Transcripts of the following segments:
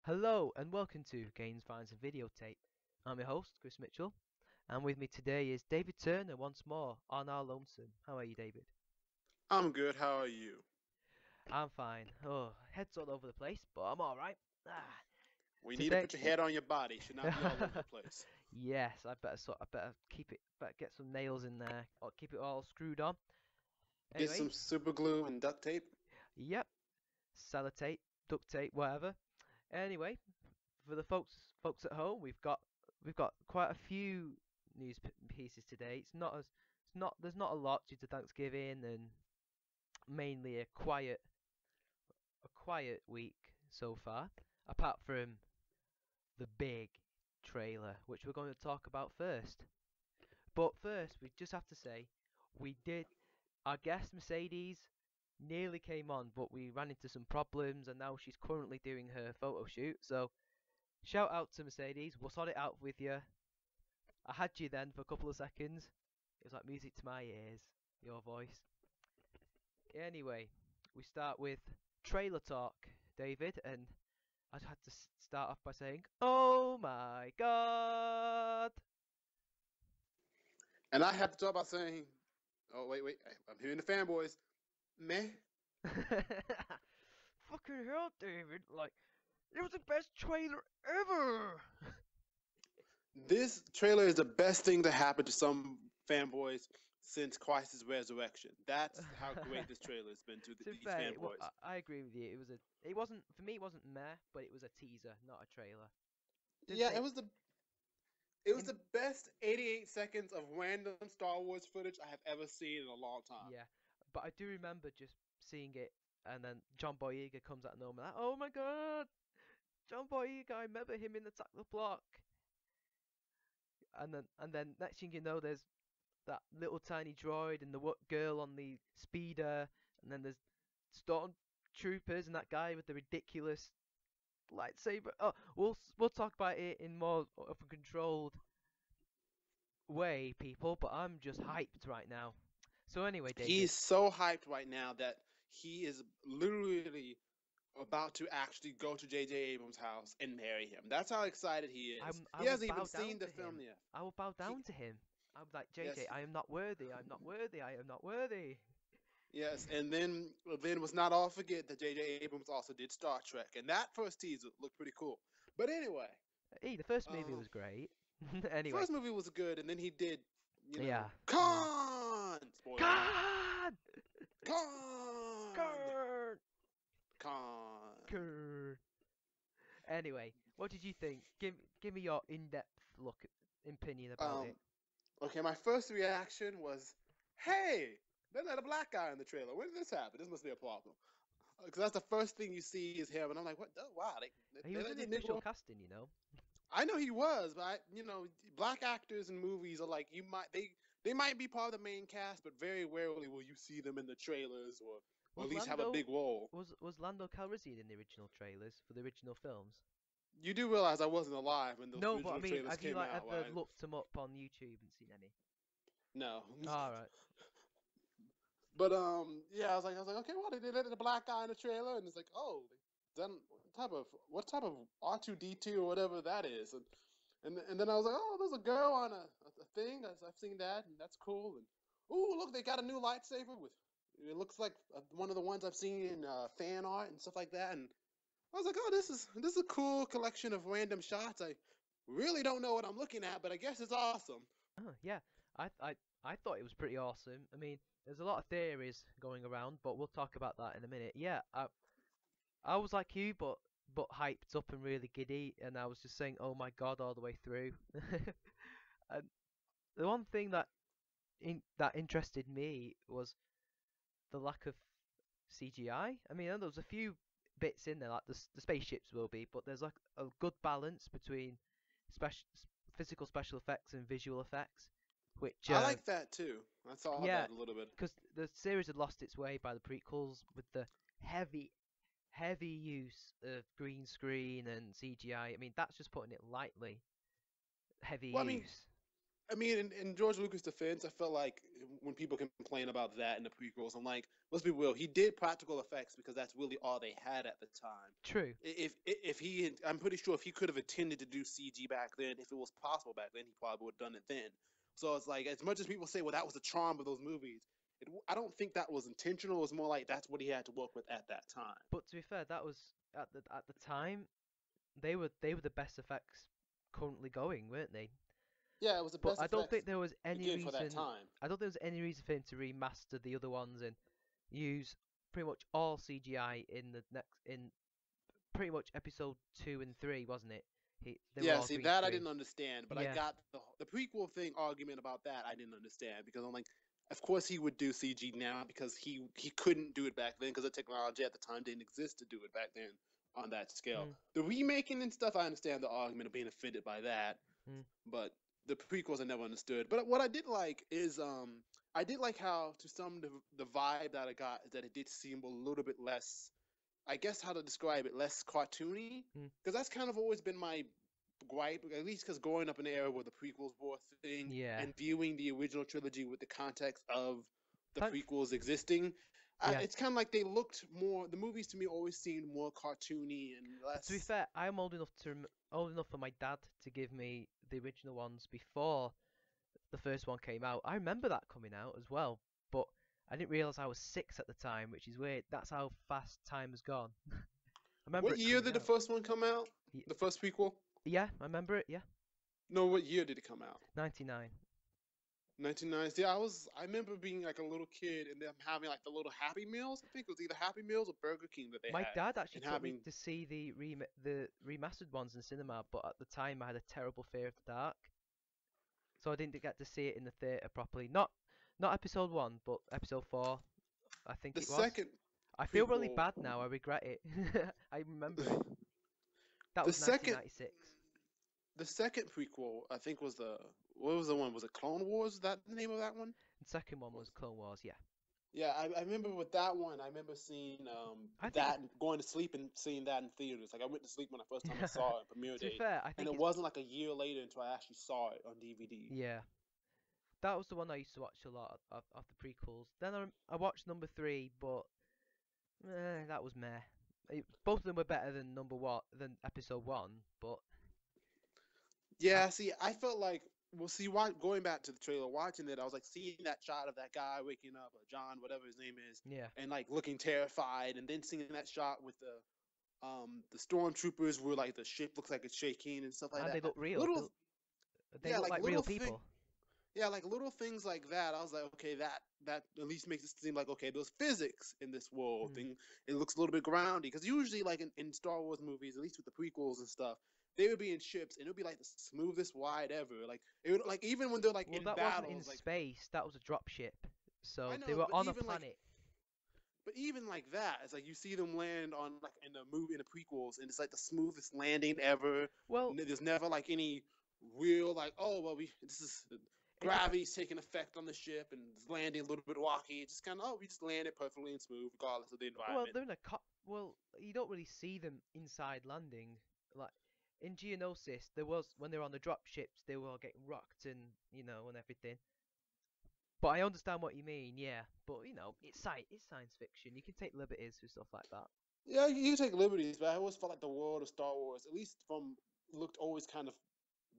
Hello and welcome to Games, Vines and Videotape. I'm your host, Chris Mitchell, and with me today is David Turner once more on our lonesome. How are you, David? I'm good. How are you? I'm fine. Oh, head's all over the place, but I'm alright. Ah, We need to today. put your head on your body. Should not be all over the place. Yes, I better keep it, better get some nails in there, or keep it all screwed on. Get Anyway, some super glue and duct tape. yep, sellotape, duct tape, whatever. Anyway, for the folks at home, we've got quite a few pieces today. It's not there's not a lot due to Thanksgiving and mainly a quiet week so far, apart from the big trailer, which we're going to talk about first. But first, we just have to say we did our guest Mercedes nearly came on, but we ran into some problems, and now she's currently doing her photo shoot. So shout out to Mercedes. We'll sort it out with you. I had you then for a couple of seconds. It was like music to my ears, your voice. Anyway, we start with trailer talk, David, and I had to start off by saying, "Oh my god!" And I have to talk about saying, oh, wait. I'm hearing the fanboys. Meh. Fucking hell, David! Like, it was the best trailer ever. This trailer is the best thing to happen to some fanboys since Christ's resurrection. That's how great this trailer has been to To be these fair, fanboys. I agree with you. It wasn't for me. It wasn't meh, but it was a teaser, not a trailer. Didn't Yeah, take it was in. the best 88 seconds of random Star Wars footage I have ever seen in a long time. Yeah, but I do remember just seeing it, and then John Boyega comes out of nowhere. Like, oh my god, John Boyega! I remember him in Attack the Block. And then next thing you know, there's that little tiny droid and the girl on the speeder, and then there's stormtroopers and that guy with the ridiculous lightsaber. Oh, we'll talk about it in more of a controlled way, people. But I'm just hyped right now. So anyway, David. He's so hyped right now that he is literally about to actually go to J.J. Abrams' house and marry him. That's how excited he is. I He will hasn't even bow seen down the to film him. yet. I will bow He, down to him. I'm like, JJ, yes, I am not worthy. I'm not worthy. I am not worthy. yes, and then was not all forget that J.J. Abrams also did Star Trek, and that first teaser looked pretty cool. But anyway, Hey, the first movie um, was great. Anyway, first movie was good, and then he did, yeah, yeah. Khan. Spoiler alert. God, Khan. God, Khan. God. Anyway, what did you think? Give me your in-depth opinion about it. Um, Okay, my first reaction was, "Hey, they let a black guy in the trailer. When did this happen? This must be a problem." Because that's the first thing you see is him, and I'm like, "What? Oh, wow, He they was let in the this official Negro." casting, you know. I know he was, but black actors in movies are like they might be part of the main cast, but very rarely will you see them in the trailers or at Was least have a Lando big role. was Lando Calrissian in the original trailers for the original films? You do realize I wasn't alive when those No, but I original mean, trailers have you came like out, ever right? looked them up on YouTube and seen any? No. All right. But yeah, I was like, okay, well, they let the black guy in the trailer, and it's like, oh, then what type of R2D2 or whatever that is, and then I was like, oh, there's a girl on a thing. I've seen that, and that's cool. And oh, look, they got a new lightsaber with. It looks like one of the ones I've seen in fan art and stuff like that. And I was like, oh, this is a cool collection of random shots. I really don't know what I'm looking at, but I guess it's awesome. Oh, yeah. I thought it was pretty awesome. I mean, there's a lot of theories going around, but we'll talk about that in a minute. Yeah, I was like you, but hyped up and really giddy, and I was just saying, "Oh my God," all the way through. And the one thing that interested me was the lack of CGI. I mean, there was a few bits in there, like the spaceships will be, but there's like a good balance between special physical special effects and visual effects, which I like that too. I saw yeah, that a little bit. because the series had lost its way by the prequels with the heavy heavy use of green screen and CGI. I mean, that's just putting it lightly. Heavy Well, I mean, use. I mean, in George Lucas' defense, I felt like when people complain about that in the prequels, I'm like, let's be real. He did practical effects because that's really all they had at the time. True. If he, I'm pretty sure if he could have intended to do CG back then, if it was possible back then, he probably would have done it then. So it's like, as much as people say, well, that was the charm of those movies, I don't think that was intentional. It was more like that's what he had to work with at that time. But to be fair, that was at the time they were the best effects currently going, weren't they? Yeah, it was the But best I don't effects think there was any again for that reason. time. I don't think there was any reason for him to remaster the other ones and use pretty much all CGI in the next in pretty much episode 2 and 3, wasn't it? They were Yeah, all see green that I screen. didn't understand, but I Yeah, got the prequel thing argument about that I didn't understand because I'm like, of course he would do CG now because he couldn't do it back then because the technology at the time didn't exist to do it back then on that scale. mm, The remaking and stuff, I understand the argument of being offended by that, mm, but the prequels I never understood. But what I did like is I did like how to some the vibe that I got is that it did seem a little bit less, I guess how to describe it, less cartoony. mm. Because that's kind of always been my gripe, at least because growing up in the era where the prequels were a thing Yeah. and viewing the original trilogy with the context of the Thank. prequels existing, Yeah. it's kind of like they looked more. The movies to me always seemed more cartoony and To be less. fair, I'm old enough for my dad to give me the original ones before the first one came out. I remember that coming out as well, but I didn't realize I was 6 at the time, which is weird. That's how fast time has gone. I remember What it year coming did the out. first one come out? Y- The first prequel? Yeah, I remember it. Yeah, No, what year did it come out? 99. 1990s. Yeah, I remember being like a little kid and them having like the little Happy Meals. I think it was either Happy Meals or Burger King that they My had, dad actually and took me having. to see the remastered ones in cinema, but at the time I had a terrible fear of the dark, so I didn't get to see it in the theater properly. Not episode 1, but episode 4, I think The it was. second I feel really prequel. bad now. I regret it. I remember it. That The was second 1996. the second prequel, I think, was the what was the one? Was it Clone Wars? Is that the name of that one? The second one Or was Clone Wars. Yeah, yeah, I remember with that one. I remember seeing I think that and going to sleep and seeing that in theaters. Like I went to sleep when the first time I it's. saw it, premiere To be day, fair, I and think it it's. wasn't like a year later until I actually saw it on DVD. Yeah, that was the one I used to watch a lot of the prequels. Then I watched number 3, but that was meh. Both of them were better than number one than episode 1, but I Yeah, see, I felt like, well, see, going back to the trailer, watching it, I was like seeing that shot of that guy waking up, or John, whatever his name is, yeah, and like looking terrified, and then seeing that shot with the stormtroopers where like the ship looks like it's shaking and stuff like and they that. look real. Little, They yeah, look like like little real thing, people. yeah, like little things like that. I was like, okay, that at least makes it seem like okay, there's physics in this world. Mm. Thing it looks a little bit grounded because usually, like in Star Wars movies, at least with the prequels and stuff, they would be in ships and it would be like the smoothest ride ever. Like it would like even when they're like Well, in that wasn't in battles, like space. That was a drop ship. I So they know, were on a planet. but even like that, it's like you see them land on like in the movie in the prequels, and it's like the smoothest landing ever. Well, There's never like any real like, oh well, we this is it dep gravity's taking effect on the ship and it's landing a little bit rocky. It's just kind of, oh, we just landed perfectly and smooth regardless of the Well, environment. they're in a well, you don't really see them inside landing. Like in Geonosis, there was when they were on the drop ships, they were all getting rocked and and everything. But I understand what you mean, yeah. But it's science fiction. You can take liberties with stuff like that. Yeah, you take liberties, but I always felt like the world of Star Wars, at least from looked always kind of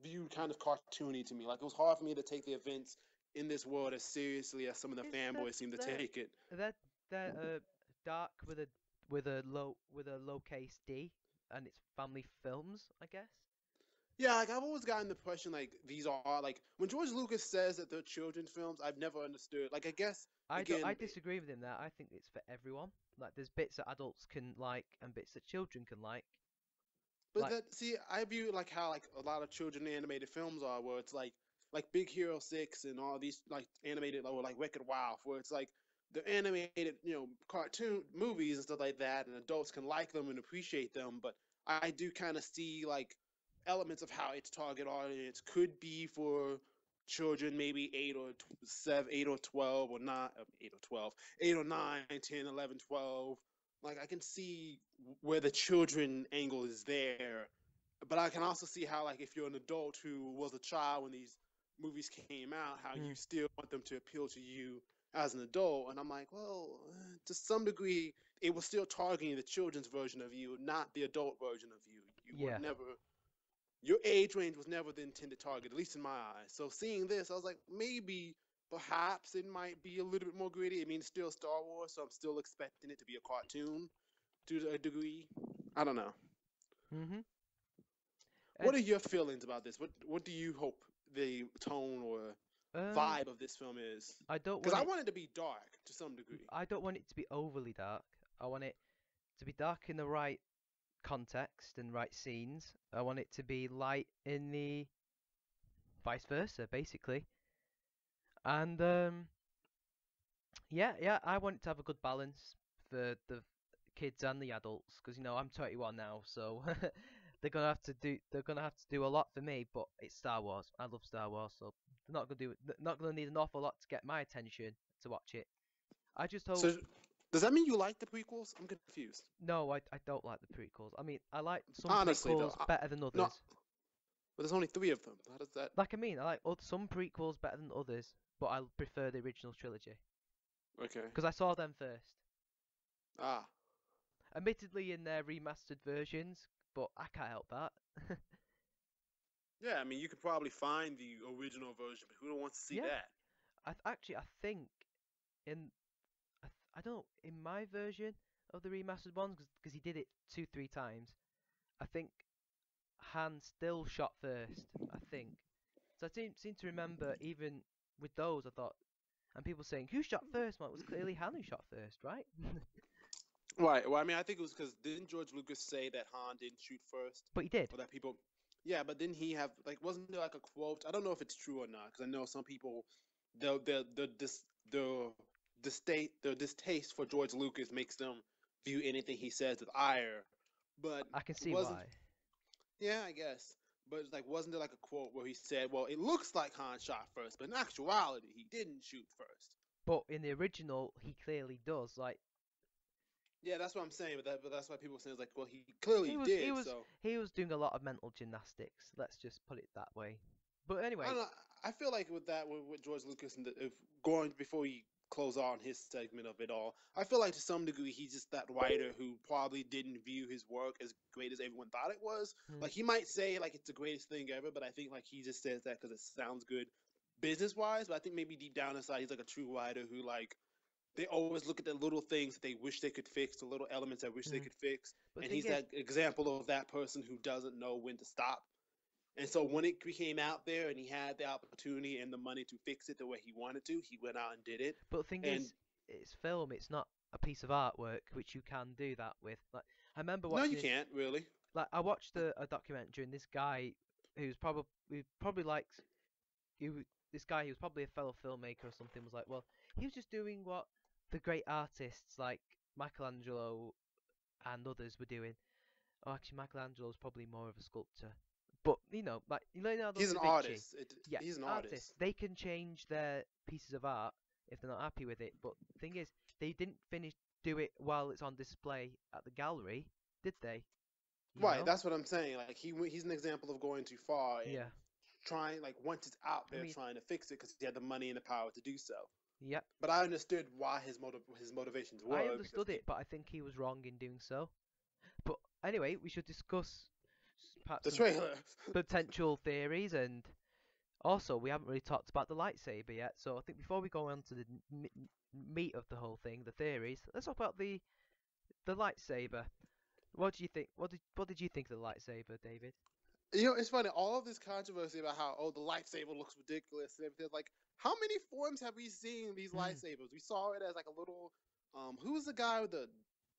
viewed kind of cartoony to me. Like it was hard for me to take the events in this world as seriously as some of the It's that fanboys seem to that take it. that that dark with a lowercase d, and it's family films, I guess. Yeah, like I've always gotten the impression like these are like when George Lucas says that they're children's films, I've never understood. Like I guess I again, disagree with him there. I think it's for everyone. Like there's bits that adults can like and bits that children can like. but Like that see, I view like how like a lot of children animated films are, where it's like Big Hero 6 and all these like animated or like Wicked Wow, where it's like the animated cartoon movies and stuff like that, and adults can like them and appreciate them. But I do kind of see like elements of how its target audience could be for children, maybe 8 or 7, 8 or 12, or not 8 or 12, 8 or 9, 10, 11, 12. Like I can see where the children angle is there, but I can also see how like if you're an adult who was a child when these movies came out, how you Mm. still want them to appeal to you as an adult. And I'm like, well, to some degree, it was still targeting the children's version of you, not the adult version of you. You were Yeah. never, your age range was never the intended target, at least in my eyes. So seeing this, I was like, maybe, perhaps it might be a little bit more gritty. I mean, it's still Star Wars, so I'm still expecting it to be a cartoon to a degree. I don't know. Mhm. What And are your feelings about this? What do you hope the tone or um, vibe of this film is? I don't Because want I it. want it to be dark to some degree. I don't want it to be overly dark. I want it to be dark in the right context and right scenes. I want it to be light in the vice versa, basically. And yeah, I want it to have a good balance for the kids and the adults, because I'm 21 now, so they're gonna have to do a lot for me. But it's Star Wars. I love Star Wars, so they're not gonna need an awful lot to get my attention to watch it. I just hope. So does that mean you like the prequels? I'm confused. No, I don't like the prequels. I mean, I like some Honestly, though, prequels better than no, others. but there's only three of them. How does that? I like some prequels better than others, but I prefer the original trilogy Okay. because I saw them first. Ah. Admittedly, in their remastered versions, but I can't help that. Yeah, I mean, you could probably find the original version, but who don't want to see Yeah, that? I think in I don't know, in my version of the remastered ones, because he did it two, three times. I think Han still shot first. I think so. I seem to remember even with those, I thought, and people saying who shot first. Well, it was clearly Han who shot first, right? Right. Well, I mean, I think it was because didn't George Lucas say that Han didn't shoot first, But he did. or that people? Yeah, but didn't he have like wasn't there like a quote? I don't know if it's true or not because I know some people the distaste for George Lucas makes them view anything he says with ire. But I can see wasn't why. yeah, I guess. But it's like wasn't there like a quote where he said, "Well, it looks like Han shot first, but in actuality, he didn't shoot first." But in the original, he clearly does. Like Yeah, that's what I'm saying. But that's why people say it's like, well, he he clearly was he did. was So he was doing a lot of mental gymnastics. Let's just put it that way. But I don't anyway, know. I feel like with that, with George Lucas, and if going before we close on his segment of it all, I feel like to some degree he's just that writer who probably didn't view his work as great as everyone thought it was. hmm, Like he might say like it's the greatest thing ever, but I think like he just says that because it sounds good business wise. But I think maybe deep down inside he's like a true writer who like they always look at the little things that they wish they could fix, the little elements they wish they hmm. could fix, But the and thing he's is, that example of that person who doesn't know when to stop. And so when it became out there and he had the opportunity and the money to fix it the way he wanted to, he went out and did it. but the thing And is, it's film. It's not a piece of artwork, which you can do that with. Like I remember no, you watching this. can't really. Like I watched a documentary, and this guy who probably likes who this guy who was probably a fellow filmmaker or something was like, well, he was just doing what the great artists like Michelangelo and others were doing. Oh, actually, Michelangelo's probably more of a sculptor. But like Leonardo He's da an Vinci, artist. yeah, He's an artists, artist. they can change their pieces of art if they're not happy with it. But the thing is, they didn't do it while it's on display at the gallery, did they? You Right, know? that's what I'm saying. Like he's an example of going too far Yeah. and trying like once it's out I there mean, trying to fix it because he had the money and the power to do so. yeah, But I understood why his motivations I were because understood it, but I think he was wrong in doing so. But anyway, we should discuss perhaps the some trailer. potential theories, and also we haven't really talked about the lightsaber yet. So I think before we go on to the meat of the whole thing, the theories, let's talk about the lightsaber. What do you think? What did you think of the lightsaber, David? You know, it's funny. All of this controversy about how the lightsaber looks ridiculous and everything. Like, how many forms have we seen these Hmm. lightsabers? We saw it as like a little. Who was the guy with the?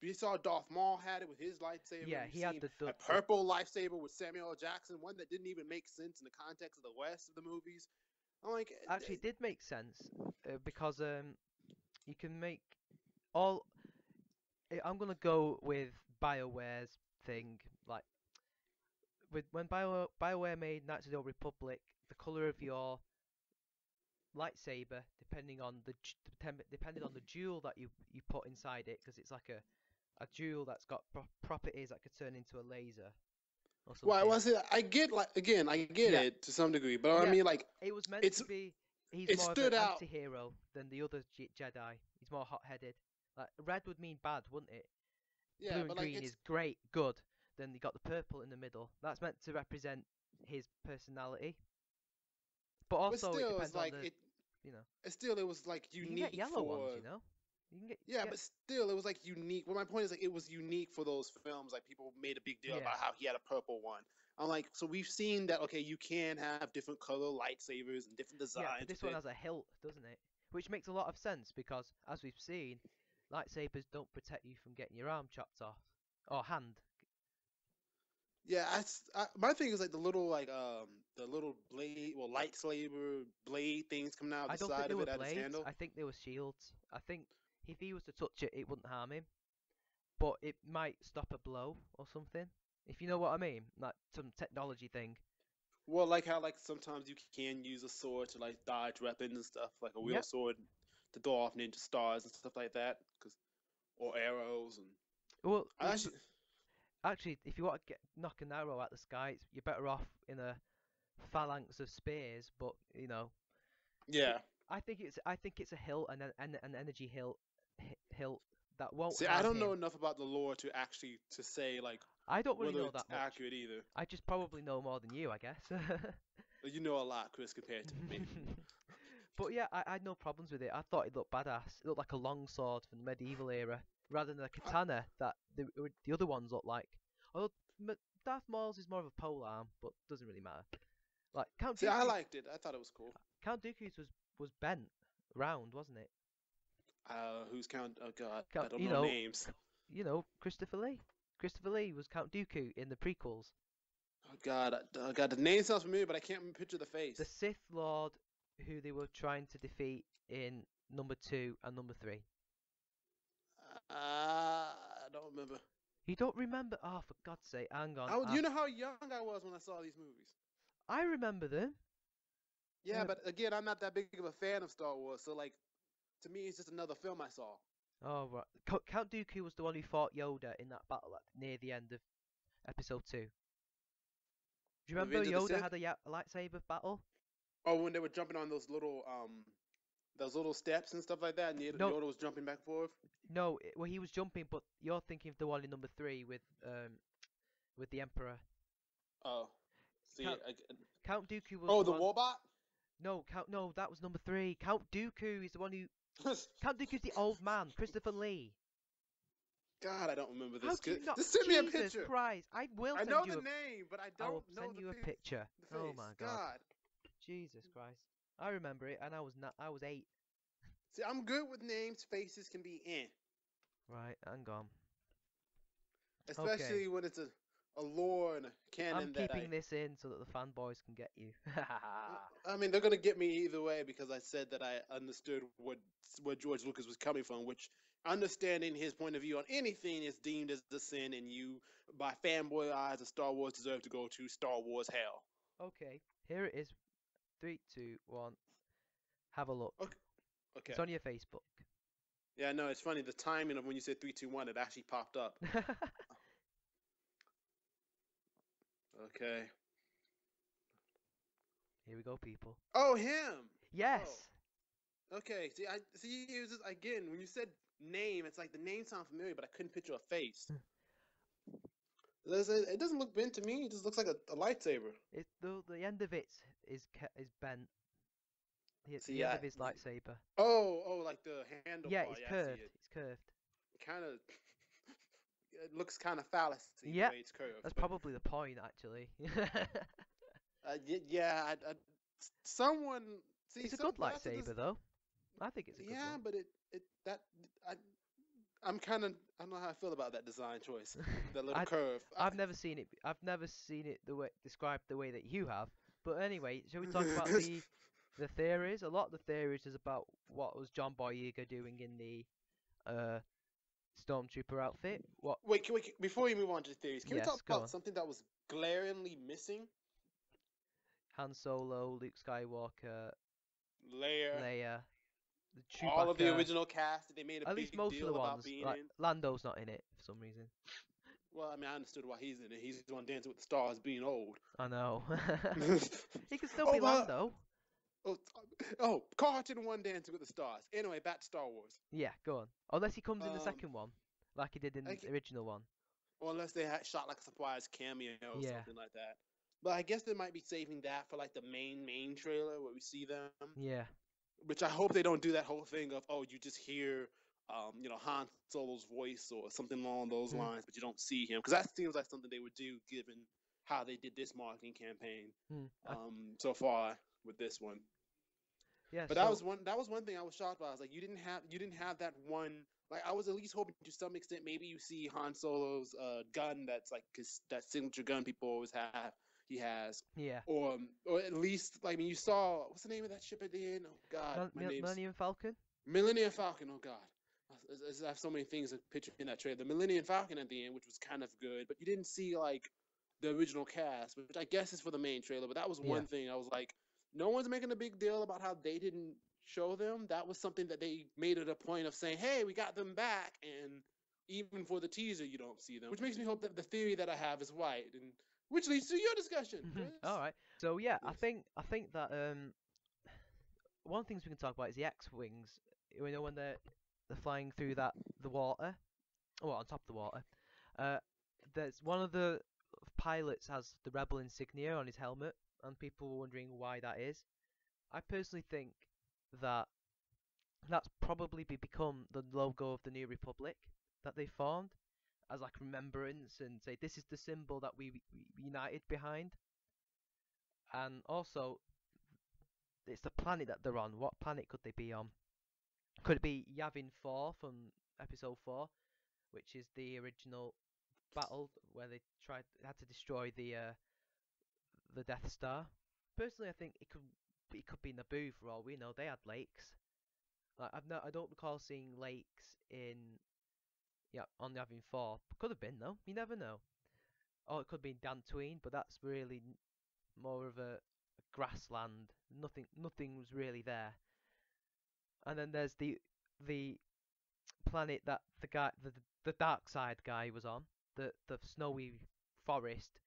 We saw Darth Maul had it with his lightsaber. Yeah, We've he had seen the a purple lightsaber with Samuel L. Jackson, one that didn't even make sense in the context of the rest of the movies. I'm like, actually it did make sense because you can make all. I'm gonna go with BioWare's thing. Like with when BioWare made Knights of the Old Republic, the color of your lightsaber, depending on the jewel that you put inside it, because it's like a jewel that's got properties that could turn into a laser. or Why something. was it? I get like again, I get Yeah, it to some degree, but I yeah. mean like It was meant it's to be. He's it more of an stood out. anti-hero than the other Jedi. He's more hot-headed. Like red would mean bad, wouldn't it? Yeah, Blue and but like green it's is great, good. Then you got the purple in the middle. That's meant to represent his personality. But but also it still it's depends on like the, you know. it still it was like You can get unique yellow ones, for. you know. You can Yeah, get but still, it was like unique. Well, my point is like it was unique for those films. Like people made a big deal yeah, about how he had a purple one. I'm like, so we've seen that. Okay, you can have different color lightsabers and different yeah. But designs this with one it. has a hilt, doesn't it? Which makes a lot of sense because, as we've seen, lightsabers don't protect you from getting your arm chopped off or hand. Yeah, my thing is like the little blade, well, lightsaber blade things coming out of I the don't think side they of were it at its blades. handle. I think they were shields. I think if he was to touch it, it wouldn't harm him, but it might stop a blow or something. If you know what I mean, like some technology thing. Well, like how like sometimes you can use a sword to like dodge weapons and stuff, like a wheel Yep. sword to throw off ninja stars and stuff like that, cause or arrows and Well, I actually actually, if you want to knock an arrow at the sky, you're better off in a phalanx of spears. But you know, it, yeah. I think it's a hilt and an energy hilt that won't See, I harm don't know him. enough about the lore to actually to say like I don't really whether know it's that much. accurate either. I just probably know more than you, I guess. You know a lot, Chris, compared to me. But yeah, I had no problems with it. I thought it looked badass. It looked like a long sword from the medieval era, rather than a I, katana that the other ones look like. Although Darth Maul's is more of a pole arm, but doesn't really matter. Like see, I liked it. I thought it was cool. Count Dooku's was bent round, wasn't it? Who's Count? Oh God, I Count, don't you know know, names. Christopher Lee. Christopher Lee was Count Dooku in the prequels. Oh God, God, the name sounds familiar, but I can't picture the The face. Sith Lord who they were trying to defeat in number 2 and number 3. I don't remember. You don't remember? Oh, for God's sake, hang on. You know how young I was when I saw these movies. I remember them. Yeah, Uh, but again, I'm not that big of a fan of Star Wars, so like to me, it's just another film I saw. oh, right. Count Dooku was the one who fought Yoda in that battle near the end of episode 2. Do you remember Revenge of the Yoda Sith. had a lightsaber battle? Oh, when they were jumping on those little steps and stuff like that, and No, Yoda was jumping back and forth. no. Well, he was jumping, but you're thinking of the one in number 3 with the Emperor. Oh, see, Count Count Dooku was oh, the the one. Warbot. No, that was number 3. Count Dooku is the one who. Count Dooku's the old man, Christopher Lee. God, I don't remember How this. do you not? Just send me a Jesus picture. Christ! I will I send know you the a. name, but I I will don't know send you a picture. the Oh face. my God. God. Jesus Christ. I remember it, and I was not. I was 8. See, I'm good with names. Faces can be in, Right, hang on. Okay. especially when it's a lore and a I'm canon that keeping this in so that the fanboys can get you. I mean, they're gonna get me either way because I said that I understood where George Lucas was coming from, which understanding his point of view on anything is deemed as a sin, and you, by fanboy eyes of Star Wars, deserve to go to Star Wars hell. Okay, here it is. 3, 2, 1. Have a look. Okay. It's Okay. on your Facebook. Yeah, no, it's funny. The timing of when you said 3, 2, 1, it actually popped up. Okay. Here we go, people. Oh, him. Oh, Yes. okay. See, I see. It was just, again when you said name, it's like the name sounds familiar, but I couldn't picture a face. It doesn't look bent to me. It just looks like a lightsaber. The end of it is bent. The See, end of his lightsaber. oh, like the handle Yeah, part. it's Yeah, I see curved. it. It's curved. Kind of. It looks kind of phallus the Yeah, way it's curved, that's but probably the point, actually. yeah, someone see, It's a good but that's lightsaber, though. I think it's a good yeah, one. but it that I I'm kind of I don't know how I feel about that design choice, that little I curve. I've never seen it. I've never seen it the way described the way that you have. But anyway, shall we talk about the theories? A lot of the theories is about what was John Boyega doing in the uh stormtrooper outfit. What? Wait, before we move on to the theories, can we Yes, talk go about on. something that was glaringly missing? Han Solo, Luke Skywalker, Leia, Leia, the all of the Chewbacca. original cast that they made a At least big most of the deal about ones. being Like in. Lando's not in it for some reason. Well, I mean, I understood why he's in it. He's on Dancing with the Stars, being old. I know. He can still Oh, be but Lando. oh, oh, Carlton won Dancing with the Stars. Anyway, back to Star Wars. Yeah, go on. Unless he comes in the Um, second one, like he did in I, the original one. or unless they had shot like a surprise cameo or Yeah, something like that. But I guess they might be saving that for like the main trailer where we see them. yeah. Which I hope they don't do that whole thing of, oh, you just hear Han Solo's voice or something along those Hmm. lines, but you don't see him, because that seems like something they would do given how they did this marketing campaign Hmm. so far with this one. Yeah. But So that was one thing I was shocked by. I was like, you didn't have that one. Like, I was at least hoping to some extent maybe you see Han Solo's gun that's like that signature gun people always have. He has, yeah, or at least, like, I mean, you saw, what's the name of that ship at the end? Oh God, my name's Millennium Falcon. Millennium Falcon. Oh God, I have so many things to picture in that trailer. The Millennium Falcon at the end, which was kind of good, but you didn't see like the original cast, which I guess is for the main trailer. But that was Yeah. one thing I was like, no one's making a big deal about how they didn't show them. That was something that they made it a point of saying, hey, we got them back, and even for the teaser, you don't see them, which makes me hope that the theory that I have is right, and which leads to your discussion, All Chris. right. So yeah, I Yes. think that one of the things we can talk about is the X-wings. You know when they're flying through the water, well on top of the water. Uh, there's one of the pilots has the rebel insignia on his helmet, and people were wondering why that is. I personally think that that's probably become the logo of the New Republic that they formed as like remembrance and say this is the symbol that we united behind. And also, it's the planet that they're on. What planet could they be on? Could it be Yavin 4 from Episode 4, which is the original battle where they had to destroy the Death Star? Personally, I think it could be Naboo for all we know. They had lakes. Like I don't recall seeing lakes in on Yavin 4. Could have been though. You never know. Or it could be Dantooine, but that's really more of a grassland. Nothing was really there. And then there's the planet that the dark side guy was on, the snowy forest.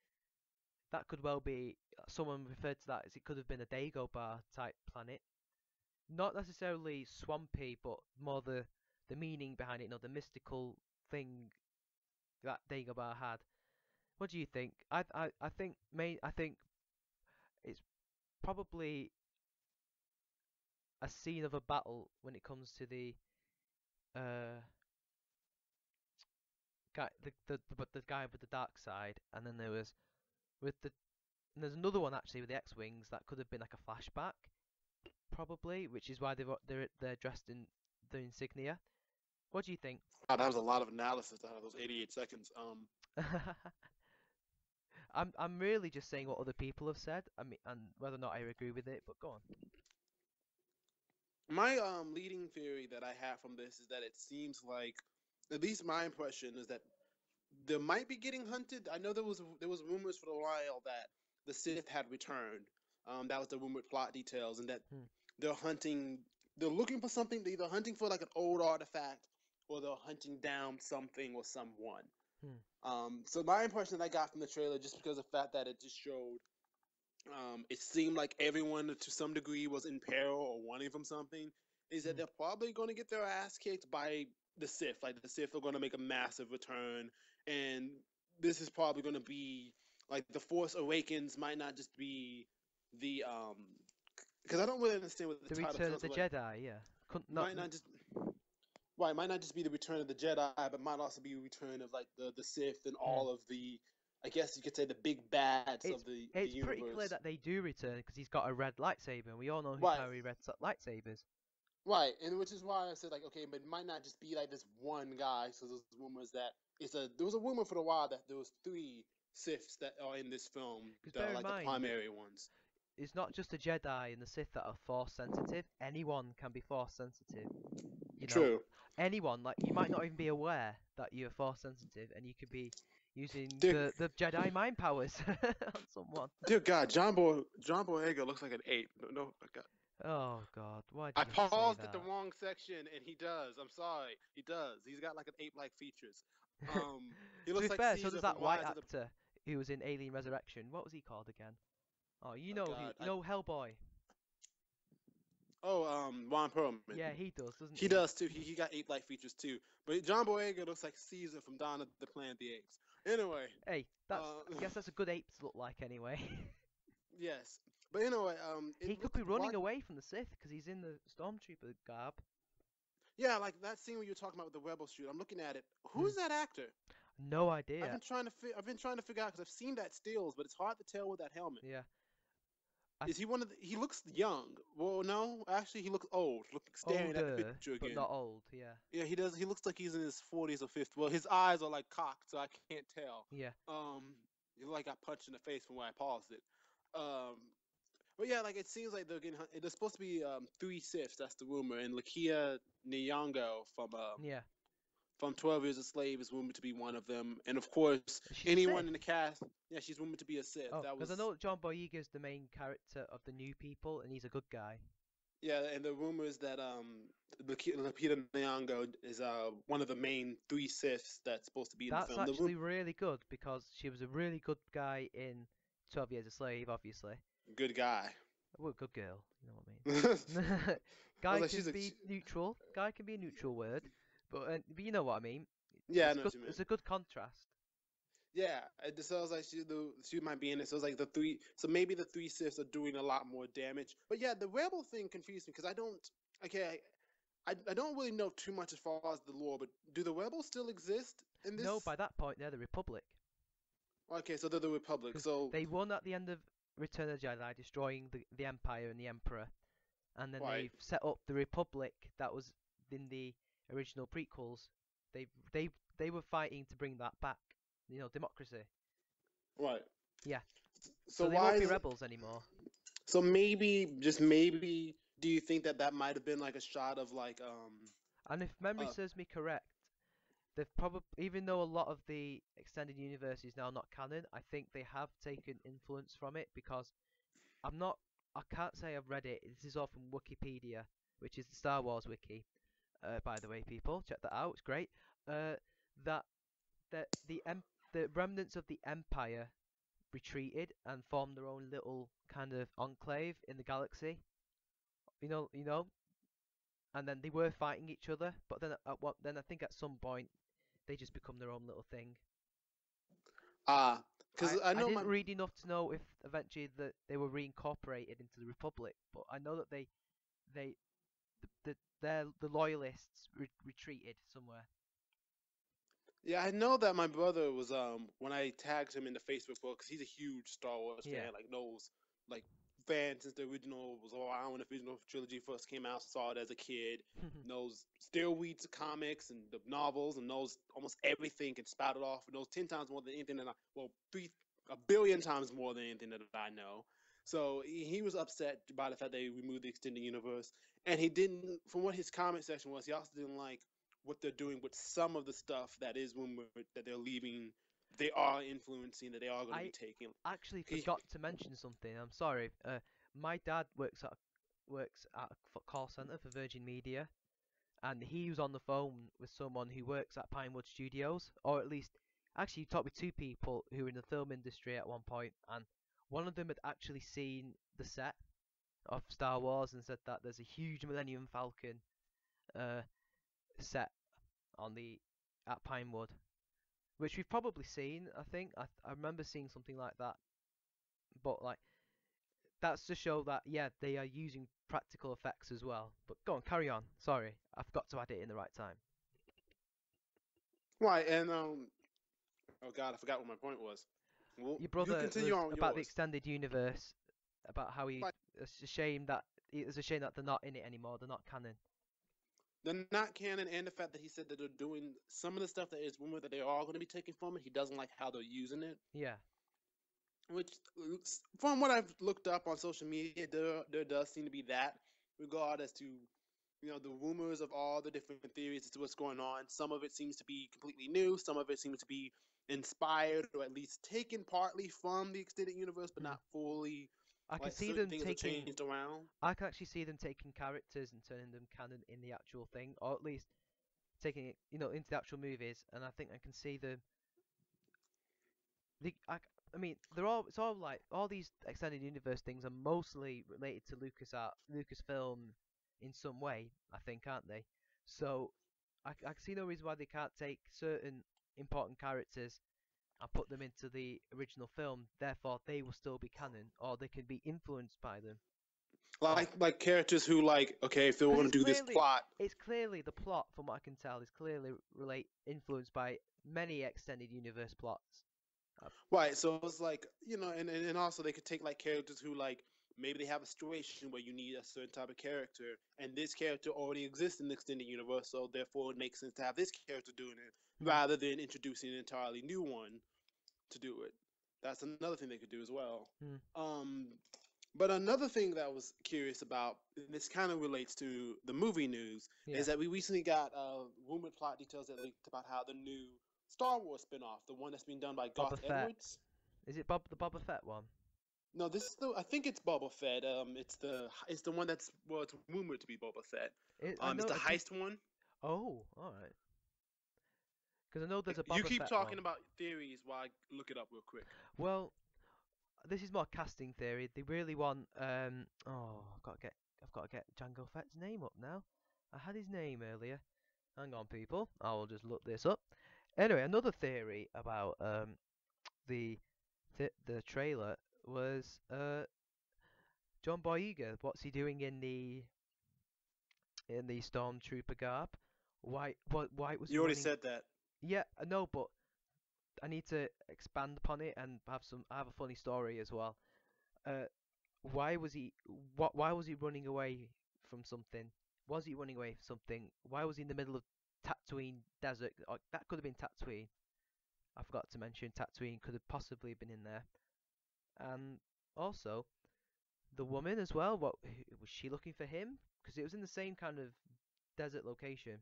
That could well be someone referred to that as it could have been a Dagobah type planet. Not necessarily swampy, but more the meaning behind it, the mystical thing that Dagobah had. What do you think? I think it's probably a scene of a battle when it comes to the uh guy the guy with the dark side, and then there was with the and there's another one actually with the X-wings that could have been like a flashback probably, which is why they're dressed in the insignia. What do you think? Wow, that was a lot of analysis out of those 88 seconds. I'm really just saying what other people have said. I mean, and whether or not I agree with it. But go on. My leading theory that I have from this is that it seems like, at least my impression is that they might be getting hunted. I know there was rumors for a while that the Sith had returned. That was the rumored plot details, and that Hmm. they're hunting. They're looking for something. They're either hunting for like an old artifact, or they're hunting down something or someone. Hmm. So my impression that I got from the trailer, just because of the fact that it just showed, it seemed like everyone to some degree was in peril or wanting from something, is that Hmm. they're probably going to get their ass kicked by the Sith. Like, the Sith are going to make a massive return, and this is probably going to be like the Force Awakens might not just be the because I don't really understand what the The title Return of feels the like. Jedi. Yeah. Couldn't not. Might not just Right, it might not just be the return of the Jedi, but might also be a return of like the Sith and Hmm. all of the, I guess you could say, the big bads It's of the it's pretty clear universe. that they do return because he's got a red lightsaber, and we all know who Right, carry red lightsabers. right, and which is why I said, like, okay, but it might not just be like this one guy. So there's rumors that there was a rumor for a while that there was three Siths that are in this film Because that are bear in like the mind, primary ones. it's not just the Jedi and the Sith that are Force sensitive. Anyone can be Force sensitive. You know, True. anyone, like you might not even be aware that you're Force sensitive, and you could be using Dear, the Jedi mind powers on someone. dear God, John Boyega looks like an ape. No, no, God. Oh God, why I did you have to say paused at the that? wrong section, and he does. I'm sorry, he does. He's got like an ape-like features. He To be looks like fair, so does Caesar that from white Rise of the. actor who was in Alien Resurrection. What was he called again? Oh, you Oh know who? God. You know Hellboy. Ron Perlman. Yeah, he does, doesn't He he? does too. He got ape-like features too. But John Boyega looks like Caesar from Dawn of the Planet of the Apes. Anyway, Hey, that's. uh, I guess that's a good ape to look like anyway. yes. But anyway, He it could looked be like running Black. away from the Sith because he's in the stormtrooper garb. Yeah, like that scene where you were talking about with the Rebel shoot. I'm looking at it. Hmm. Who's that actor? No idea. I've been trying to figure out because I've seen that stills, but it's hard to tell with that helmet. Yeah. I Is he one of the? He looks young. Well, no, actually, he looks old. Look, staring at the older, picture but again. not old. Yeah. Yeah, he does. He looks like he's in his 40s or 50s. Well, his eyes are like cocked, so I can't tell. Yeah. He like got punched in the face from where I paused it. Um, but yeah, like it seems like they're getting. There's supposed to be three Siths. That's the rumor. And Lakia Nyong'o Yeah. from 12 Years a Slave is rumored to be one of them. And of course, She's a anyone in Sith. the cast, yeah, she's rumored to be a Sith. Oh, That because I was know that John Boyega is the main character of the New People, and he's a good guy. yeah, and the rumor is that Lupita Nyong'o is one of the main three Siths that's supposed to be in the That's film. actually really good because she was a really good guy in 12 Years a Slave, obviously. Good guy. Well, good girl, you know what I I mean. was Guy like, can be neutral. Guy can be a neutral word, but you know what I mean. yeah, I It's know good. what you It's meant. a good contrast. Yeah, it sounds like she might be in it. So it's like the three. So maybe the three Siths are doing a lot more damage. But yeah, the rebel thing confused me because I don't. Okay, I don't really know too much as far as the lore, but do the rebels still exist in No, this? by that point they're the Republic Okay, so they're the Republic. because So they won at the end of Return of the Jedi, destroying the Empire and the Emperor, and then right, they've set up the Republic that was in the original prequels. They they they were fighting to bring that back. You know, democracy. right. Yeah. So So they why won't be is it? rebels anymore. So maybe, just maybe, do you think that that might have been like a shot of like And if memory uh serves me correct, they've probably, even though a lot of the extended universe is now not canon, I think they have taken influence from it because I can't say I've read it. This is all from Wikipedia, which is the Star Wars wiki. By the way, people, check that out. It's great. That the remnants of the Empire retreated and formed their own little kind of enclave in the galaxy. You know, and then they were fighting each other, but then I think at some point they just become their own little thing. because I I know didn't my read enough to know if eventually that they were reincorporated into the Republic, but I know that they the loyalists retreated somewhere. yeah, I know that my brother was when I tagged him in the Facebook book because he's a huge Star Wars Yeah. fan, like knows like fan since the original was around when the original trilogy first came out, saw it as a kid, knows still reads the comics and the novels and knows almost everything, can spout it off, and knows 10 times more than anything that a billion times more than anything that I know. So he was upset by the fact they removed the extended universe, and he didn't. From what his comment section was, he also didn't like what they're doing with some of the stuff that is rumored that they're leaving, they are influencing, that they are going to be I taking. actually He, forgot to mention something. I'm sorry. My dad works at a call center for Virgin Media, and he was on the phone with someone who works at Pinewood Studios, or at least, actually, he talked with two people who were in the film industry at one point, and one of them had actually seen the set of Star Wars and said that there's a huge Millennium Falcon uh, set on the at Pinewood, which we've probably seen. I think I remember seeing something like that, but like that's to show that yeah they are using practical effects as well. But go on, carry on. Sorry, I forgot to add it in the right time. right, and oh god, I forgot what my point was. Well, Your you brother continue was on about the yours. extended universe, about how Right, it's a shame that they're not in it anymore. They're not canon. they're not canon, and the fact that he said that they're doing some of the stuff that is rumored that they are going to be taking from it, he doesn't like how they're using it. Yeah. Which, from what I've looked up on social media, there does seem to be that regard as to the rumors of all the different theories as to what's going on. Some of it seems to be completely new. Some of it seems to be inspired or at least taken partly from the extended universe, but Hmm. not fully. I can Like see certain them things are taking. changed around. I can actually see them taking characters and turning them canon in the actual thing, or at least taking it, into the actual movies, and I think I can see the I mean, it's all like all these extended universe things are mostly related to Lucasfilm in some way, I think, aren't they? So I see no reason why they can't take certain important characters and put them into the original film. Therefore, they will still be canon, or they can be influenced by them. Or Like characters who like, okay, if they because want to do this plot. it's clearly the plot, from what I can tell, is clearly relate influenced by many extended universe plots. Right, so it's like, and also they could take like characters who like maybe they have a situation where you need a certain type of character, and this character already exists in the extended universe, so therefore it makes sense to have this character doing it Hmm. rather than introducing an entirely new one to do it. That's another thing they could do as well. Hmm. Um, but another thing that I was curious about, and this kind of relates to the movie news, Yeah. is that we recently got rumored plot details that leaked about how the new Star Wars spinoff, the one that's being done by Boba Garth Fett. Edwards. Is it the Boba Fett one? No, this is the. I think it's Boba Fett. It's the one that's, well, it's rumored to be Boba Fett. I It's know the because heist one. oh, all right. Because I know there's a You Boba keep Fett talking one. about theories while I look it up real quick. Well, this is more casting theory. They really want I've got to get Jango Fett's name up now. I had his name earlier. Hang on, people. I will just look this up. Anyway, another theory about the the trailer was John Boyega. What's he doing in the stormtrooper garb? Why was he You already running? said that. Yeah, I know, but I need to expand upon it and I have a funny story as well. Uh, why was he why was he running away from something? Was he running away from something? Why was he in the middle of Tatooine desert? That could have been Tatooine. I forgot to mention Tatooine could have possibly been in there. And also the woman as well. What was she looking for him? Because it was in the same kind of desert location.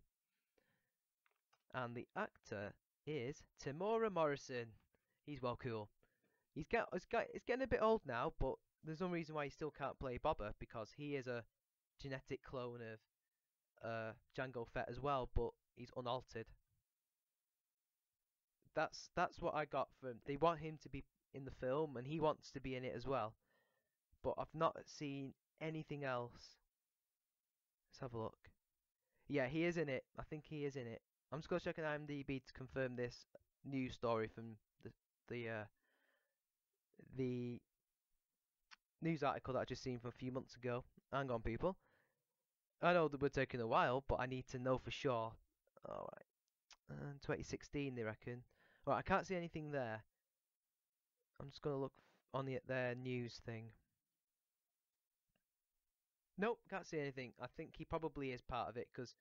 And the actor is Timora Morrison. He's well cool. He's getting a bit old now, but there's no reason why he still can't play Boba because he is a genetic clone of Jango Fett as well, but he's unaltered. That's what I got from. They want him to be in the film, and he wants to be in it as well. But I've not seen anything else. Let's have a look. Yeah, he is in it. I think he is in it. I'm just gonna check on IMDb to confirm this news story from the uh, the news article that I just seen from a few months ago. Hang on, people. I know that we're taking a while, but I need to know for sure. Alright. 2016, they reckon. Right, I can't see anything there. I'm just going to look on their news thing. Nope, can't see anything. I think he probably is part of it, because...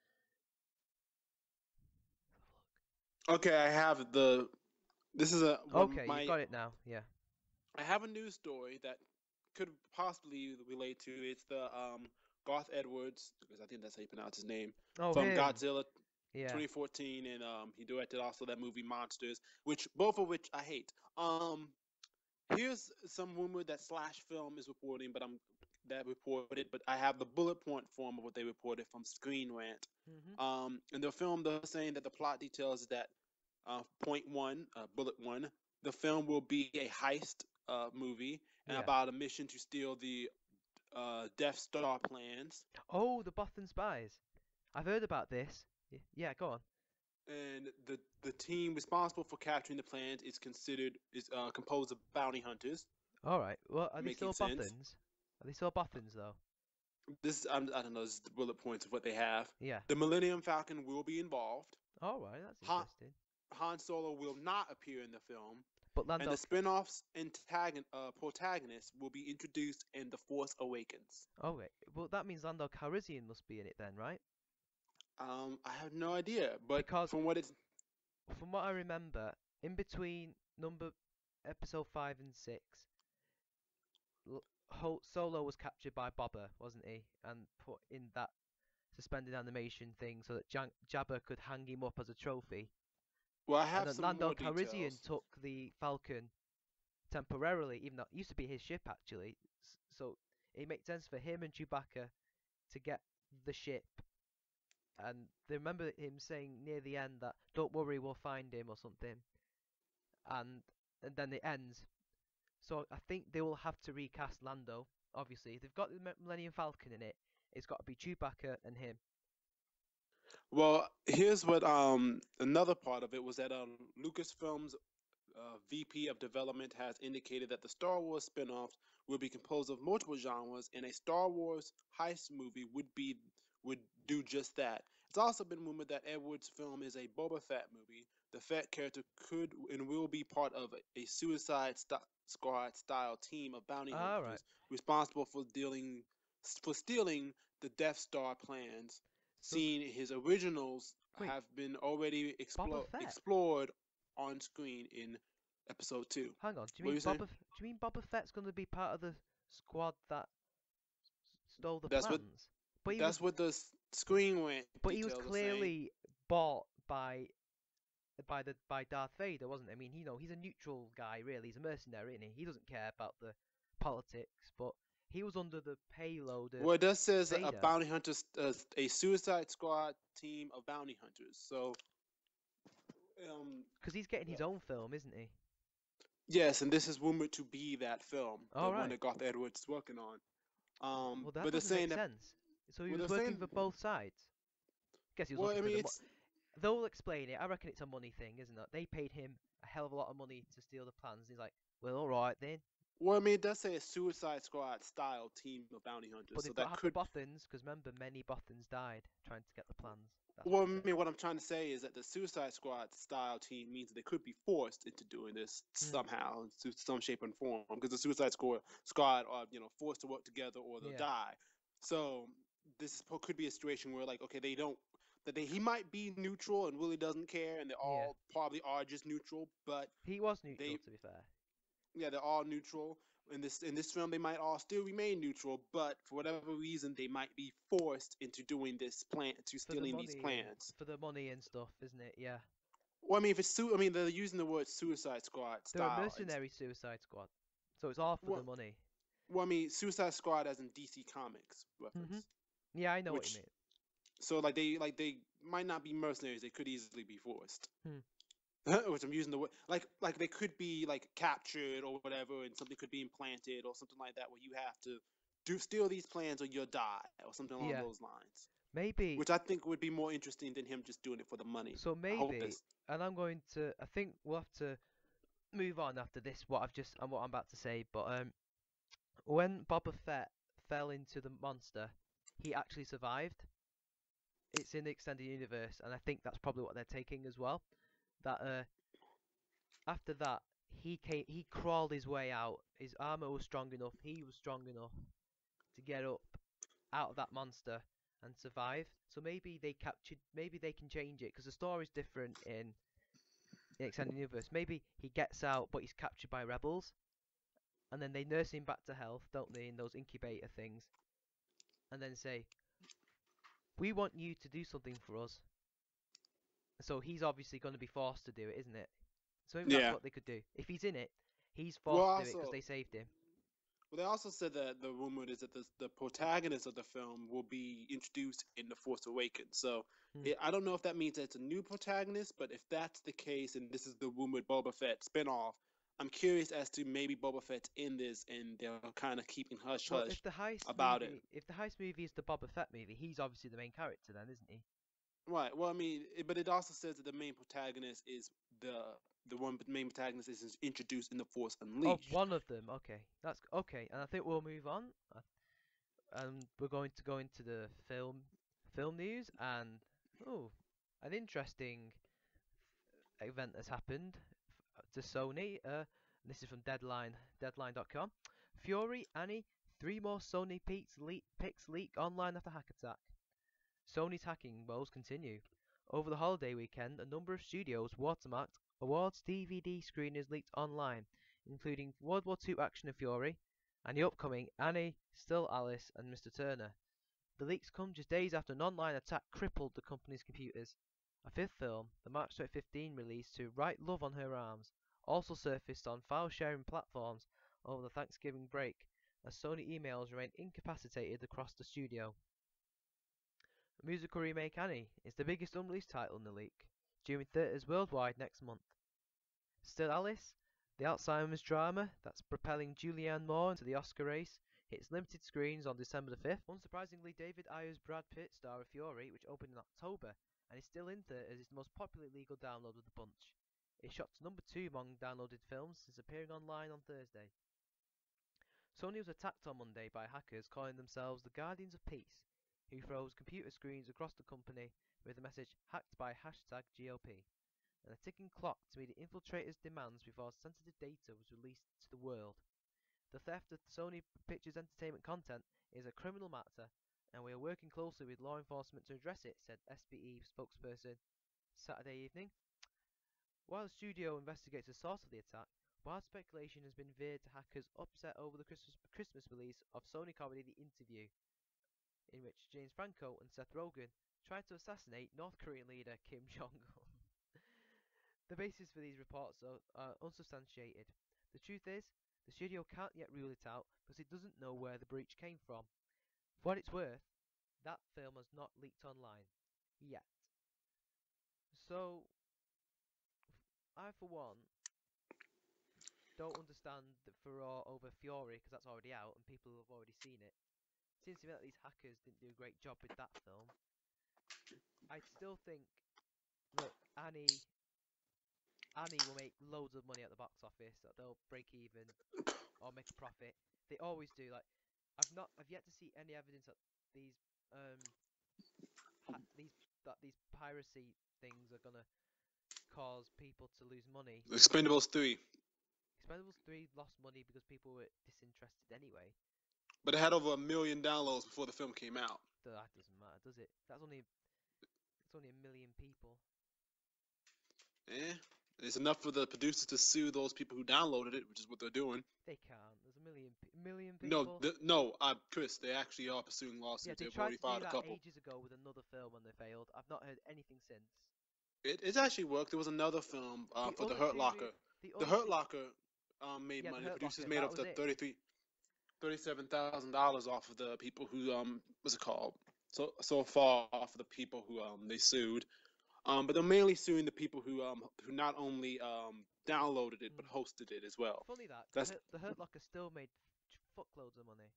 Okay, I have the. This is a what Okay, you've my. got it now. Yeah. I have a news story that could possibly relate to. It's the Garth Edwards, because I think that's how you pronounce his name, Oh, from him. Godzilla Yeah. 2014, and he directed also that movie Monsters, which both of which I hate. Here's some rumor that Slash Film is reporting, but I have the bullet point form of what they reported from Screen Rant. Mhm. In the film, they're saying that the plot details is that point one, bullet one, the film will be a heist movie and Yeah. about a mission to steal the Death Star plans. Oh, the Boston Spies. I've heard about this. Yeah, go on. And the team responsible for capturing the plans is composed of bounty hunters. All right. Well, are they Making still sense. Bothans? Are they still Bothans though? I don't know. This is the bullet points of what they have. Yeah. The Millennium Falcon will be involved. All right, that's Han, interesting. Han Solo will not appear in the film, But and the Lando. spin-off's protagonist will be introduced in The Force Awakens. Oh wait. Well, that means Lando Calrissian must be in it then, right? I have no idea, but Because from what I remember, in between number episode 5 and 6, Solo was captured by Boba, wasn't he? And put in that suspended animation thing so that Jabba could hang him up as a trophy. well, I And have then some Lando more Calrissian details. took the Falcon temporarily, even though it used to be his ship actually. So it makes sense for him and Chewbacca to get the ship and they remember him saying near the end that "Don't worry, we'll find him" or something, and then it ends. So I think they will have to recast Lando. Obviously, if they've got the Millennium Falcon in it, it's got to be Chewbacca and him. Well, here's what another part of it was that Lucasfilm's VP of Development has indicated that the Star Wars spin-offs will be composed of multiple genres, and a Star Wars heist movie would do just that. It's also been rumored that Edwards' film is a Boba Fett movie. The Fett character could and will be part of a Suicide Squad style team of bounty All right. hunters responsible for stealing the Death Star plans. So Seeing his originals wait, have been already Boba Fett? explored on screen in episode 2. Hang on. What are you saying? Do you mean Boba Fett's going to be part of the squad that stole the That's what plans? But he was, that's what the screen rant but he was details are saying. clearly bought by Darth Vader, wasn't he? I mean, he's a neutral guy, really. He's a mercenary, isn't he? He doesn't care about the politics, but he was under the payload of Well, it does says a Vader bounty hunters, a Suicide Squad team of bounty hunters. So, um, because he's getting his own film, isn't he? yes, and this is rumored to be that film, the All one right. that Garth Edwards is working on. Well, that But they're doesn't make saying that, sense. So he well, was they're working for saying, both sides. Guess he was well, looking I for mean, the. it's They'll explain it. I reckon it's a money thing, isn't it? They paid him a hell of a lot of money to steal the plans. He's like, well, all right then. well, I mean, it does say a Suicide Squad style team of bounty But hunters, so they've got to that have the could. Bothans, because remember, many Bothans died trying to get the plans. That's what Well, I they say. mean, what I'm trying to say is that the Suicide Squad style team means that they could be forced into doing this Hmm. somehow, to some shape and form, because the Squad are, forced to work together or they'll Yeah. die. So could be a situation where, like, okay, they don't he might be neutral and really doesn't care, and they Yeah. all probably are just neutral, but He was neutral, they to be fair. yeah, they're all neutral. In this film, they might all still remain neutral, but for whatever reason, they might be forced into doing this plan to stealing these plans. For the money and stuff, isn't it? Yeah. Well, I mean, I mean, they're using the word Suicide Squad They're a style. mercenary suicide squad. So it's all for the Well, money. I mean, Suicide Squad as in DC Comics Mhm. reference. Yeah, I know what you Which mean. so they might not be mercenaries. They could easily be forced. Hmm. Which I'm using the word like they could be like captured or whatever, and something could be implanted or something like that, where you have to steal these plans or you'll die or something along Yeah. those lines. Maybe. Which I think would be more interesting than him just doing it for the money. So I hope maybe, it's and I'm going to. I think we'll have to move on after this. What I've just and what I'm about to say. But when Boba Fett fell into the monster, he actually survived. It's in the extended universe, and I think that's probably what they're taking as well. That after that, he crawled his way out. His armor was strong enough. He was strong enough to get up out of that monster and survive. So maybe they captured. Maybe they can change it because the story's different in the extended universe. Maybe he gets out, but he's captured by rebels, and then they nurse him back to health, don't they, in those incubator things, and then say, "We want you to do something for us." So he's obviously going to be forced to do it, isn't it? So maybe that's yeah. what they could do. If he's in it, he's Well, forced to do it because also they saved him. Well, they also said that the rumor is that the protagonist of the film will be introduced in The Force Awakens. So Hmm. I don't know if that means that it's a new protagonist, but if that's the case, and this is the rumored Boba Fett spinoff, I'm curious as to maybe Boba Fett's in this, and they're kind of keeping hush Well, hush about it. if the heist movie is the Boba Fett movie, he's obviously the main character then, isn't he? Right. Well, I mean, but it also says that the main protagonist is the one main protagonist is introduced in The Force Oh, Unleashed. one of them. Okay, that's okay. And I think we'll move on. And we're going to go into the film news and oh, an interesting event has happened to Sony. This is from Deadline.com. Fury, Annie, three more Sony pics leak online after hack attack. Sony's hacking woes continue. Over the holiday weekend, a number of studios watermarked awards DVD screeners leaked online, including World War II Action of Fury, and the upcoming Annie, Still Alice, and Mr. Turner. The leaks come just days after an online attack crippled the company's computers. A fifth film, the March 2015 release to Write Love on Her Arms, also surfaced on file-sharing platforms over the Thanksgiving break, as Sony emails remain incapacitated across the studio. musical remake Annie is the biggest unreleased title in the league, due in theatres worldwide next month. Still Alice, the Alzheimer's drama that's propelling Julianne Moore into the Oscar race, hits limited screens on December the 5th. Unsurprisingly, David Ayer's Brad Pitt star of Fury, which opened in October and is still in theatres, is the most popular legal download of the bunch. It shot to number 2 among downloaded films since appearing online on Thursday. Sony was attacked on Monday by hackers calling themselves the Guardians of Peace, who froze computer screens across the company with the message hacked by #GOP, and a ticking clock to meet the infiltrators' demands before sensitive data was released to the world. The theft of Sony Pictures Entertainment content is a criminal matter, and we are working closely with law enforcement to address it, said SBE spokesperson Saturday evening. While the studio investigates the source of the attack, wild speculation has been veered to hackers upset over the Christmas release of Sony comedy The Interview, in which James Franco and Seth Rogen tried to assassinate North Korean leader Kim Jong-un. The basis for these reports are unsubstantiated. The truth is, the studio can't yet rule it out because it doesn't know where the breach came from. For what it's worth, that film has not leaked online. Yet. So, I for one don't understand the furore over Fury because that's already out and people have already seen it. Seems to me that these hackers didn't do a great job with that film. I still think that Annie will make loads of money at the box office. That they'll break even or make a profit. They always do. Like I've yet to see any evidence that these these piracy things are gonna cause people to lose money. Expendables 3. Expendables 3 lost money because people were disinterested anyway. But it had over 1 million downloads before the film came out. That doesn't matter, does it? It's only 1 million people. It's enough for the producers to sue those people who downloaded it, which is what they're doing. They can't. There's a million people. Chris, they actually are pursuing lawsuits. Yeah, they They've tried already to do filed a that couple. ages ago with another film and they failed. I've not heard anything since. It actually worked. There was another film for The Hurt Locker. The Hurt Locker made money. The producers made up to $37,000 off of the people who what's it called? So far off of the people who they sued. But they're mainly suing the people who not only downloaded it but hosted it as well. Funny that the Hurt Locker still made fuckloads of money.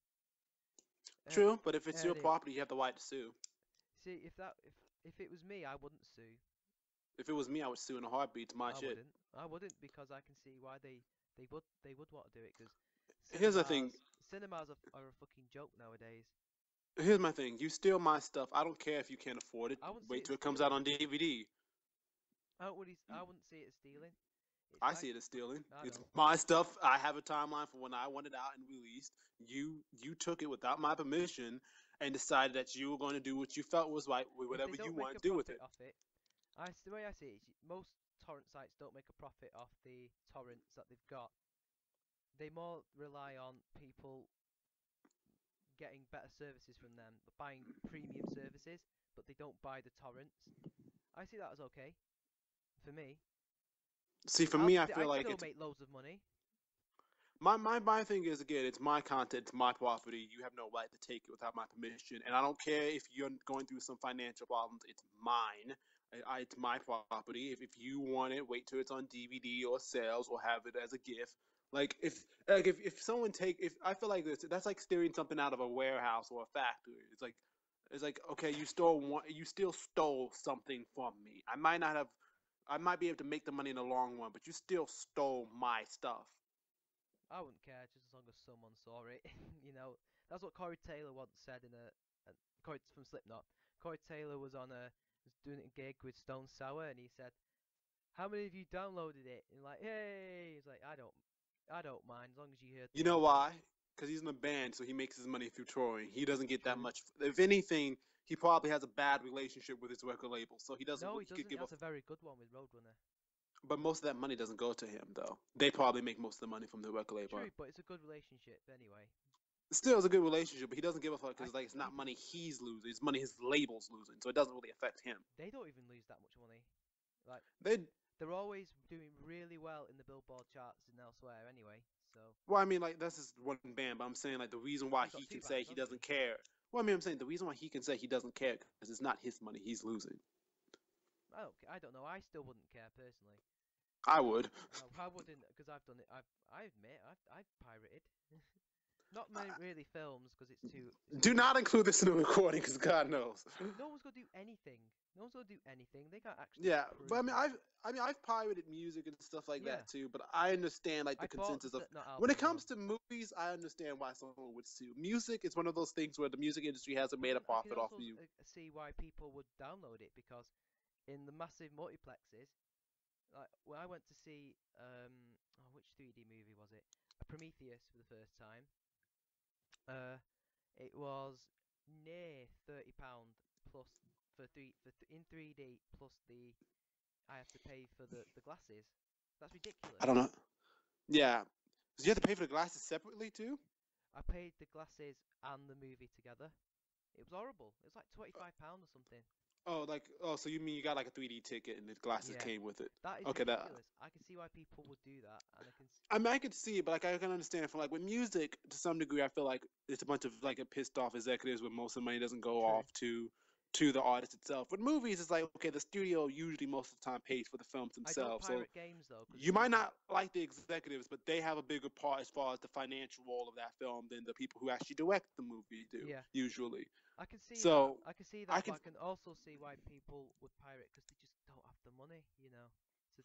True, but if it's your property, you have the right to sue. See, if it was me, I wouldn't sue. If it was me, I would sue in a heartbeat. It's my shit. I wouldn't because I can see why they would want to do it. Because here's the thing: cinemas are a fucking joke nowadays. Here's my thing: you steal my stuff, I don't care if you can't afford it. Wait till it comes out on DVD. I wouldn't see it as stealing. I see it as stealing. It's my stuff. I have a timeline for when I want it out and released. You took it without my permission and decided that you were going to do what you felt was right with whatever you want to do with it. The way I see it is most torrent sites don't make a profit off the torrents that they've got. They more rely on people getting better services from them, buying premium services, but they don't buy the torrents. I see that as okay. For me. See, for me, I feel like I'd still make loads of money. My thing is, again, it's my content, it's my property. You have no right to take it without my permission, and I don't care if you're going through some financial problems. It's mine. It's my property. If you want it, wait till it's on DVD or sales, or have it as a gift. If someone I feel like that's like stealing something out of a warehouse or a factory. It's like okay, you still stole something from me. I might be able to make the money in the long run, but you still stole my stuff. I wouldn't care just as long as someone saw it. You know, that's what Corey Taylor once said Corey from Slipknot. Corey Taylor was doing a gig with Stone Sour, and he said, "How many of you downloaded it?" And like, "Hey," he's like, "I don't mind as long as you hear." You know why? Because he's in a band, so he makes his money through touring. He doesn't get that much. If anything, he probably has a bad relationship with his record label, so he doesn't. No, he doesn't. That's a very good one with Roadrunner. But most of that money doesn't go to him, though. They probably make most of the money from the record label. True, but it's a good relationship anyway. Still, it's a good relationship, but he doesn't give a fuck because it's not money he's losing; it's money his label's losing, so it doesn't really affect him. They don't even lose that much money. Like they're always doing really well in the Billboard charts and elsewhere anyway. So. Well, I mean, like that's just one band, but I'm saying like the reason why he can say he doesn't care. Well, I mean, I'm saying the reason why he can say he doesn't care because it's not his money he's losing. I don't know. I still wouldn't care personally. I would. I wouldn't, because I've done it. I admit I've pirated. Not I, many really films, because it's do too not include this in the recording because God knows. no one's gonna do anything. No one's gonna do anything. They can't actually Yeah, but prove it. I've pirated music and stuff like Yeah, that too. But I understand like I the bought the consensus of Slipknot when it album though. comes to movies, I understand why someone would sue. Music is one of those things where the music industry hasn't But made a then I can profit off also of you. see why people would download it, because in the massive multiplexes, like when I went to see which 3D movie was it? A Prometheus for the first time. Uh, it was near £30 plus in 3D plus the I have to pay for the glasses. That's I ridiculous. don't know. Yeah, because you have to pay for the glasses separately too. I paid the glasses and the movie together. It was horrible. It was like £25 or something. So you mean you got like a 3D ticket and the glasses Yeah, came with it? that is Okay, that ridiculous. I can see why people would do that, and I can. I mean, I could see it, but like I can understand from like with music to some degree. I feel like it's a bunch of like a pissed off executives where most of the money doesn't go True. off to the artist itself. With movies, it's like okay, the studio usually most of the time pays for the films I don't themselves, so pirate games though, because you it's might cheaper. not like the executives, but they have a bigger part as far as the financial role of that film than the people who actually direct the movie do Yeah, usually. I can see that. So I can see I that, but can I can also see why people would pirate, because they just don't have the money,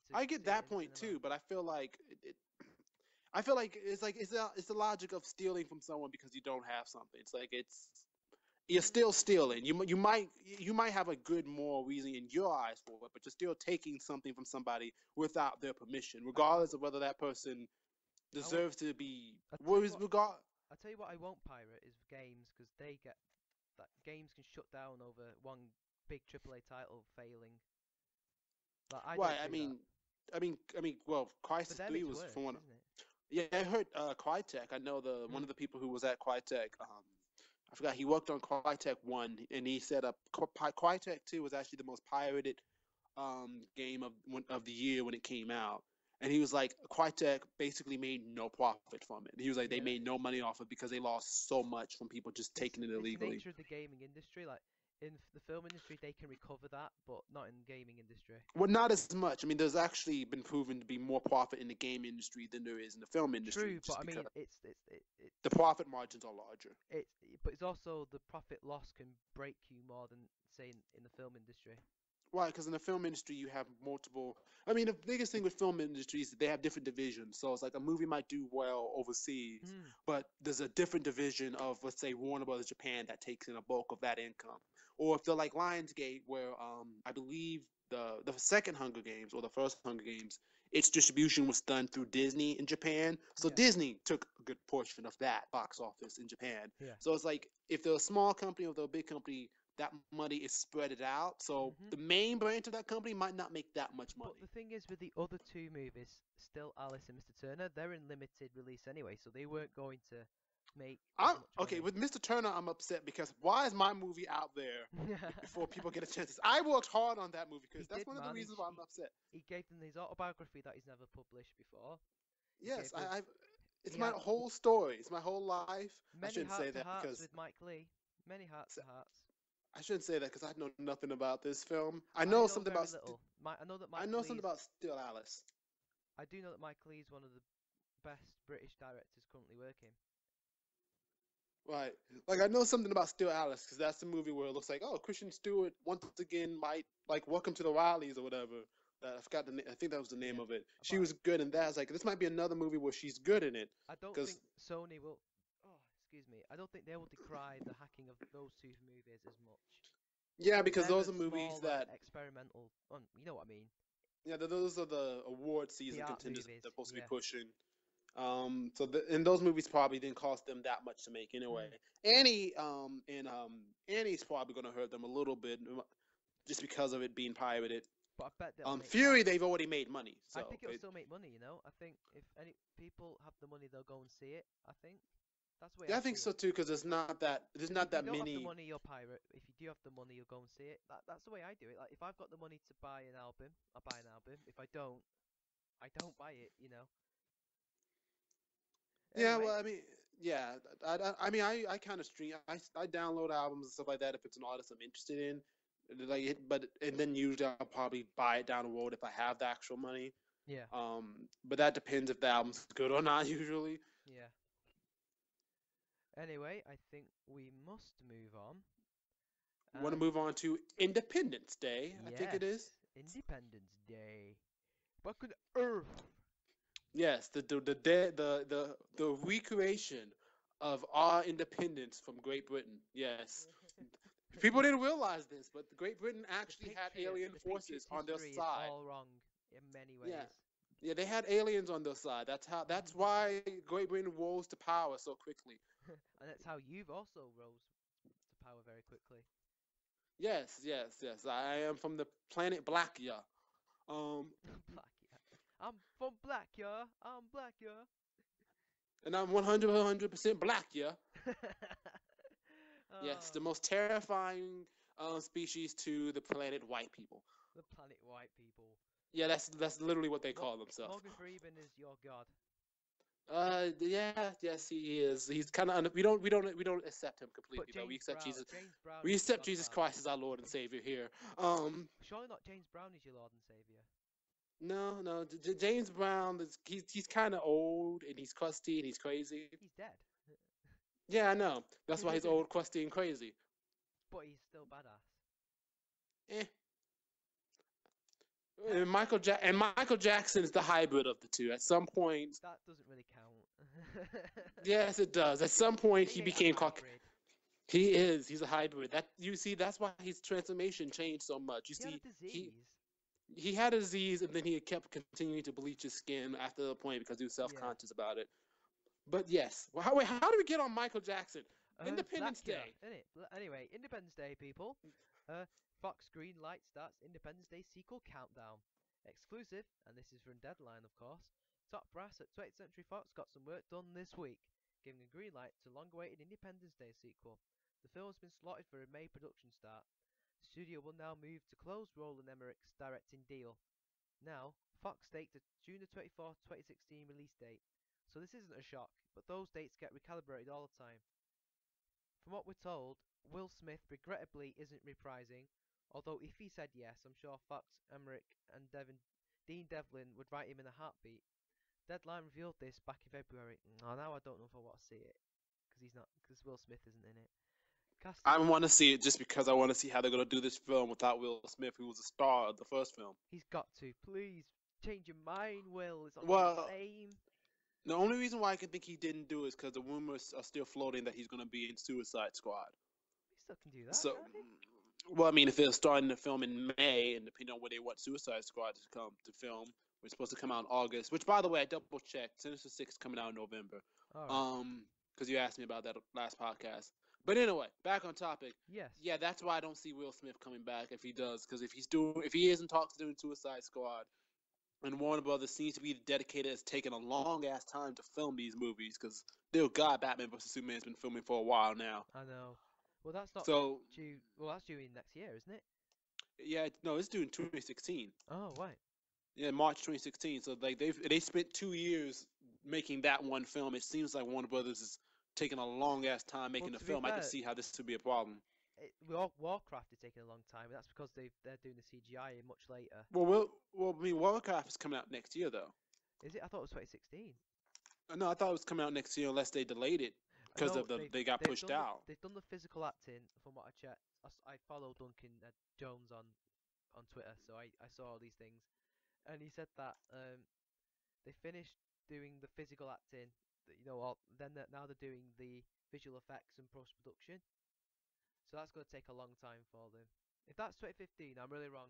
to I get see it that in the point cinema. too, but I feel like I feel like it's the logic of stealing from someone because you don't have something. It's like it's you're still stealing. You might have a good moral reason in your eyes for it, but you're still taking something from somebody without their permission, I regardless of whether that person I won't. deserves to be. I tell What you is what. regard? I tell you what. I won't pirate is games, because they get that games can shut down over one big AAA title failing. Like I Why? don't I do that. mean, Well, For Crisis them, Three it's was from worse, one. isn't it? Yeah, I heard Crytek. I know the one Hmm. of the people who was at Crytek. I forgot he worked on Crytek One, and he said Crytek Two was actually the most pirated game of the year when it came out. And he was like, Crytek basically made no profit from it. He was like, they Yeah, made no money off it because they lost so much from people just taking it it's the illegally. nature of the gaming industry. Like in the film industry, they can recover that, but not in the gaming industry. Well, not as much. I mean, there's actually been proven to be more profit in the game industry than there is in the film industry, True, but just I because mean, the profit margins are larger. but it's also the profit loss can break you more than say in the film industry. Right, because in the film industry you have multiple. I mean, the biggest thing with film industry is that they have different divisions. So it's like a movie might do well overseas, Hmm. but there's a different division of, let's say, Warner Brothers Japan that takes in a bulk of that income. Or if they're like Lionsgate, where I believe the second Hunger Games or the first Hunger Games, its distribution was done through Disney in Japan. So Yeah. Disney took a good portion of that box office in Japan. Yeah. So it's like if they're a small company or they're a big company, that money is spread it out. So Mhm. the main branch of that company might not make that much But the money. thing is, with the other two movies, still Alice and Mr. Turner, they're in limited release anyway, so they weren't going to make as much Okay, money. with Mr. Turner, I'm upset because why is my movie out there before people get a chance? I worked hard on that movie He because that's did, one of the man. reasons why I'm upset. He gave them his autobiography that he's never published before. He Yes, gave them. it's He my had whole story. It's my whole life. I many shouldn't say heart to that hearts because with Mike Lee. Many heart to hearts. I shouldn't say that because I know nothing about this film. I know very little. I know that I Mike know something Lee's. about Still Alice. I do know that Mike Lee's one of the best British directors currently working. Right. Like I know something about Still Alice because that's the movie where it looks like, oh, Christian Stewart once again might like Welcome to the Rileys or whatever. That I forgot I think that was the name Yeah, of it. She but was good in that. I was like, this might be another movie where she's good in it. I don't Because think Sony will. Oh, excuse me. I don't think they will decry the hacking of those two movies as much. yeah, because They're those the are movies smaller that experimental. You know what I mean? those are the award The season art contenders that movies. they're supposed to be Yeah. pushing. And those movies probably didn't cost them that much to make Hmm. anyway. Annie's probably going to hurt them a little bit just because of it being pirated. But I bet they'll make that. Fury, they've already made money, I so think it'll still make money. I think if any people have the money, they'll go and see it. I think that's the way yeah, I I think see so it. too. Because there's Because not if you that don't have the many. money, you'll pirate. If you do have the money, you'll go and see it. That's the way I do it. Like if I've got the money to buy an album, I buy an album. If I don't buy it. Yeah, Anyway, well, I mean, yeah, I mean, I kind of stream. I download albums and stuff like that if it's an artist I'm interested in. And then usually I'll probably buy it down the road if I have the actual money. Yeah, But that depends if the album's good or not. Usually, yeah. Anyway, I think we must move on. we want to And move on to Independence Day. I think it is. yes, Independence Day. Back on Earth. Yes, the recreation of our independence from Great Britain. Yes, people didn't realize this, but Great Britain actually had alien The forces Patriots' on their history is side. all wrong in many Yeah, ways. yeah, they had aliens on their side. That's why Great Britain rose to power so quickly. And that's how you've also rose to power very quickly. Yes, yes, yes. I am from the planet Blackya. Um, Blackya. I'm from Blackya. I'm Blackya. and I'm 100% Blackya. Yes, the Oh, most terrifying species to the planet white people. the planet white people. Yeah, that's literally what they call themselves. Morgan Freeman is your god. Yeah, yes, he is. He's kind of we don't accept him But completely though. James Brown We is your accept Jesus godfather. Christ as our Lord and Savior here. Surely not James Brown is your Lord and Savior. No, no, James Brown is he's kind of old and he's crusty and he's crazy. He's dead. Yeah, I know. That's why he's old, crusty, and crazy. But he's still badass. Eh. Heh, And Michael Jackson is the hybrid of the two. At some point, that doesn't really count. yes, it does. At some point, He he ain't a became hybrid. He is. He's a hybrid. That you see. That's why his transformation changed so much. You He had a see, disease. he had a disease, and then he kept continuing to bleach his skin after the point because he was self Yeah. conscious about it. But yes, well, how do we get on Michael Jackson? Independence Blackya, Day. innit? Anyway, Independence Day, people. Fox Green Light starts Independence Day sequel countdown. Exclusive, and this is from Deadline, of course. Top brass at 20th Century Fox got some work done this week, giving a green light to long-awaited Independence Day sequel. The film has been slotted for a May production start. The studio will now move to close Roland Emmerich's directing deal. Now, Fox staked a June the 24th, 2016 release date. So this isn't a shock, but those dates get recalibrated all the time. From what we're told, Will Smith regrettably isn't reprising, although if he said yes, I'm sure Fox, Emmerich, and Dean Devlin would write him in a heartbeat. Deadline revealed this back in February. Oh, now I don't know if I want to see it because Will Smith isn't in it. I Casting, want to see it just because I want to see how they're gonna do this film without Will Smith, who was the star of the first film. he's got to. Please change your mind, Will. It's not gonna be the Well, same. the only reason why I can think he didn't do it is because the rumors are still floating that he's gonna be in Suicide Squad. He still can do that, So, can't he? well, I mean, if they're starting the film in May, and depending on where they want Suicide Squad to come to film, we're supposed to come out in August. Which, by the way, I double checked. Sinister Six coming out in November. All right. Because you asked me about that last podcast. But anyway, back on topic. Yes. Yeah, that's why I don't see Will Smith coming back if he does. Because if he is in talks doing Suicide Squad, and Warner Brothers seems to be dedicated as taking a long ass time to film these movies. Because dear God, Batman vs Superman has been filming for a while now. I know. Well, that's not So due. Well, that's due in next year, isn't it? yeah, no, it's due in 2016. Oh, right. Yeah, March 2016. So like they spent 2 years making that one film. It seems like Warner Brothers is taking a long ass time Well, making the to be film. I can fair, see how this would be a problem. Warcraft is taking a long time, but that's because they're doing the CGI much later. I mean, Warcraft is coming out next year though. Is it? I thought it was 2016. No, I thought it was coming out next year unless they delayed it I because know of they got pushed out. they've done the physical acting from what I checked. I follow Duncan Jones on Twitter, so I saw all these things, and he said that they finished doing the physical acting. Now they're doing the visual effects and post production. So that's going to take a long time for them. If that's 2015, I'm really wrong.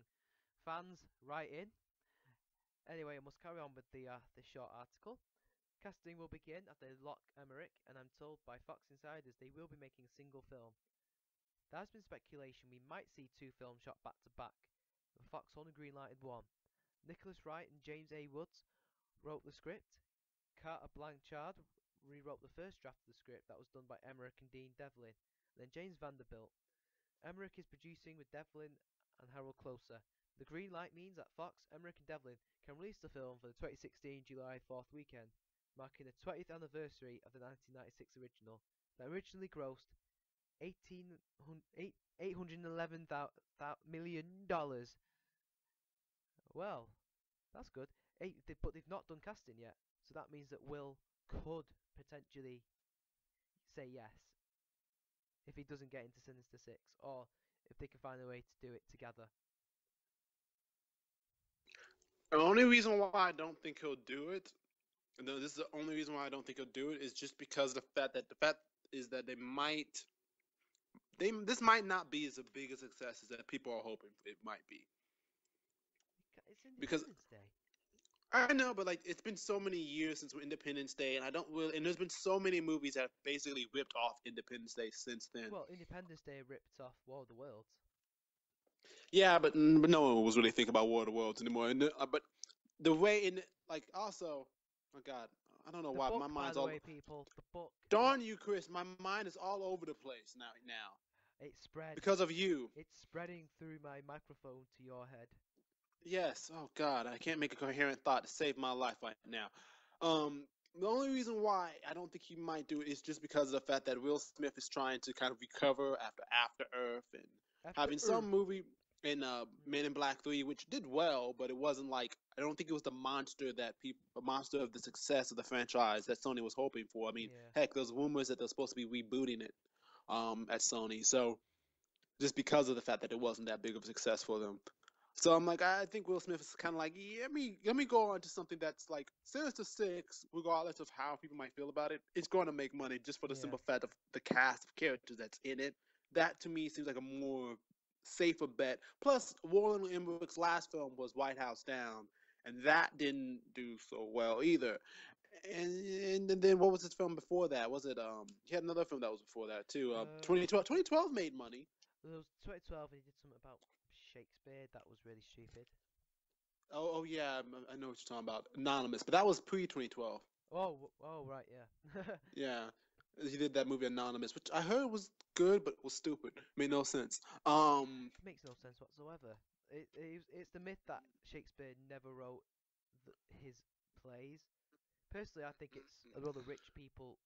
Fans, write in. Anyway, I must carry on with the short article. Casting will begin after they lock Emmerich, and I'm told by Fox insiders they will be making a single film. There has been speculation we might see two films shot back to back, but Fox only greenlighted one. Nicholas Wright and James A. Woods wrote the script. Carter Blanchard rewrote the first draft of the script that was done by Emmerich and Dean Devlin, and then James Vanderbilt. Emmerich is producing with Devlin and Harold Closer. The green light means that Fox, Emmerich and Devlin can release the film for the 2016 July 4th weekend. marking the 20th anniversary of the 1996 original that originally grossed 811 million dollars. Well, that's good. But they've not done casting yet, so that means that Will could potentially say yes if he doesn't get into Sinister Six, or if they can find a way to do it together. The only reason why I don't think he'll do it, no, this is the only reason why I don't think he'll do it, is just because the fact is that this might not be as big a success as that people are hoping it might be. It's Because Independence Day. I know, but like it's been so many years since Independence Day, and I don't really. And there's been so many movies that have basically ripped off Independence Day since then. Well, Independence Day ripped off War of the Worlds. Yeah, but no one was really thinking about War of the Worlds anymore. But the way in like also, oh God, I don't know The why my book, by mind's the all. way, people, the book, Darn you, Chris! My mind is all over the place now it spread. because of you. It's spreading through my microphone to your head. Yes. Oh God, I can't make a coherent thought to save my life right now. The only reason why I don't think he might do it is just because of the fact that Will Smith is trying to kind of recover after Earth and After having some Earth. movie in Men in Black 3, which did well, but it wasn't like I don't think it was the monster a monster of the success of the franchise that Sony was hoping for. I mean, Yeah. heck, there's rumors that they're supposed to be rebooting it at Sony. So just because of the fact that it wasn't that big of a success for them. So I'm like, I think Will Smith is kind of like, yeah, let me go on to something that's like Sinister Six, regardless of how people might feel about it, it's going to make money just for the Yeah. simple fact of the cast of characters that's in it. That to me seems like a more safer bet. Plus, Roland Emmerich's last film was White House Down, and that didn't do so well either. And then what was his film before that? Was it he had another film that was before that too. 2012. 2012 made money. There was 2012 and he did something about Shakespeare that was really stupid. Oh yeah, I know what you're talking about. Anonymous, but that was pre 2012. Oh, right, yeah. Yeah, he did that movie Anonymous, which I heard was good, but was stupid. Made no sense. It makes no sense whatsoever. It's the myth that Shakespeare never wrote his plays. Personally, I think it's a lot of rich people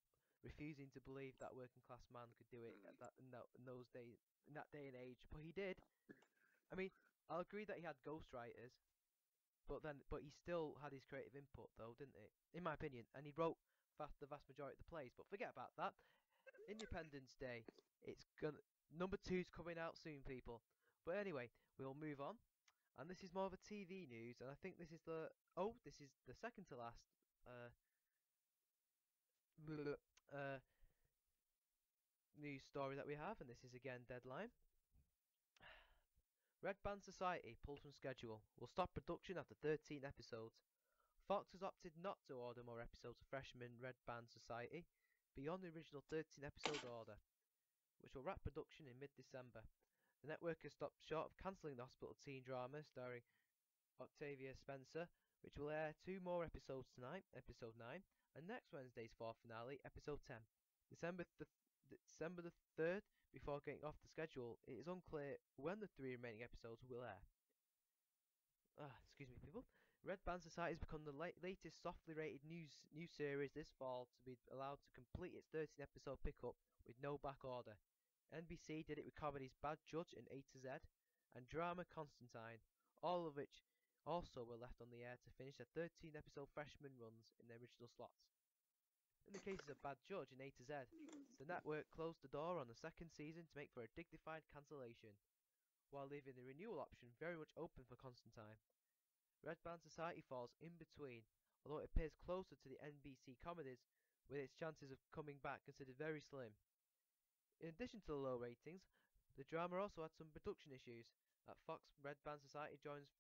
refusing to believe that working class man could do it at in those days, in that day and age. But he did. I mean, I'll agree that he had ghostwriters, but he still had his creative input, though, didn't he? In my opinion, and he wrote the vast majority of the plays. But forget about that. Independence Day. It's gonna number two's coming out soon, people. But anyway, we'll move on. And this is more of a TV news, and I think this is the second to last uh, uh, news story that we have, and this is again Deadline. Red Band Society pulls from schedule. Will stop production after 13 episodes. Fox has opted not to order more episodes of Freshman Red Band Society beyond the original 13 episode order, which will wrap production in mid-December. The network has stopped short of cancelling the hospital teen drama starring Octavia Spencer, which will air two more episodes tonight, episode 9, and next Wednesday's fourth finale, episode 10. December December the 3rd, before getting off the schedule, it is unclear when the three remaining episodes will air. Excuse me, people. Red Band Society has become the latest softly rated new series this fall to be allowed to complete its 13 episode pickup with no back order. NBC did it with comedies Bad Judge and A to Z, and drama Constantine, all of which also were left on the air to finish their 13 episode freshman runs in their original slots. In the cases of Bad Judge and A to Z, the network closed the door on the second season to make for a dignified cancellation, while leaving the renewal option very much open for Constantine. Red Band Society falls in between, although it appears closer to the NBC comedies, with its chances of coming back considered very slim. In addition to the low ratings, the drama also had some production issues. At Fox, Red Band Society joins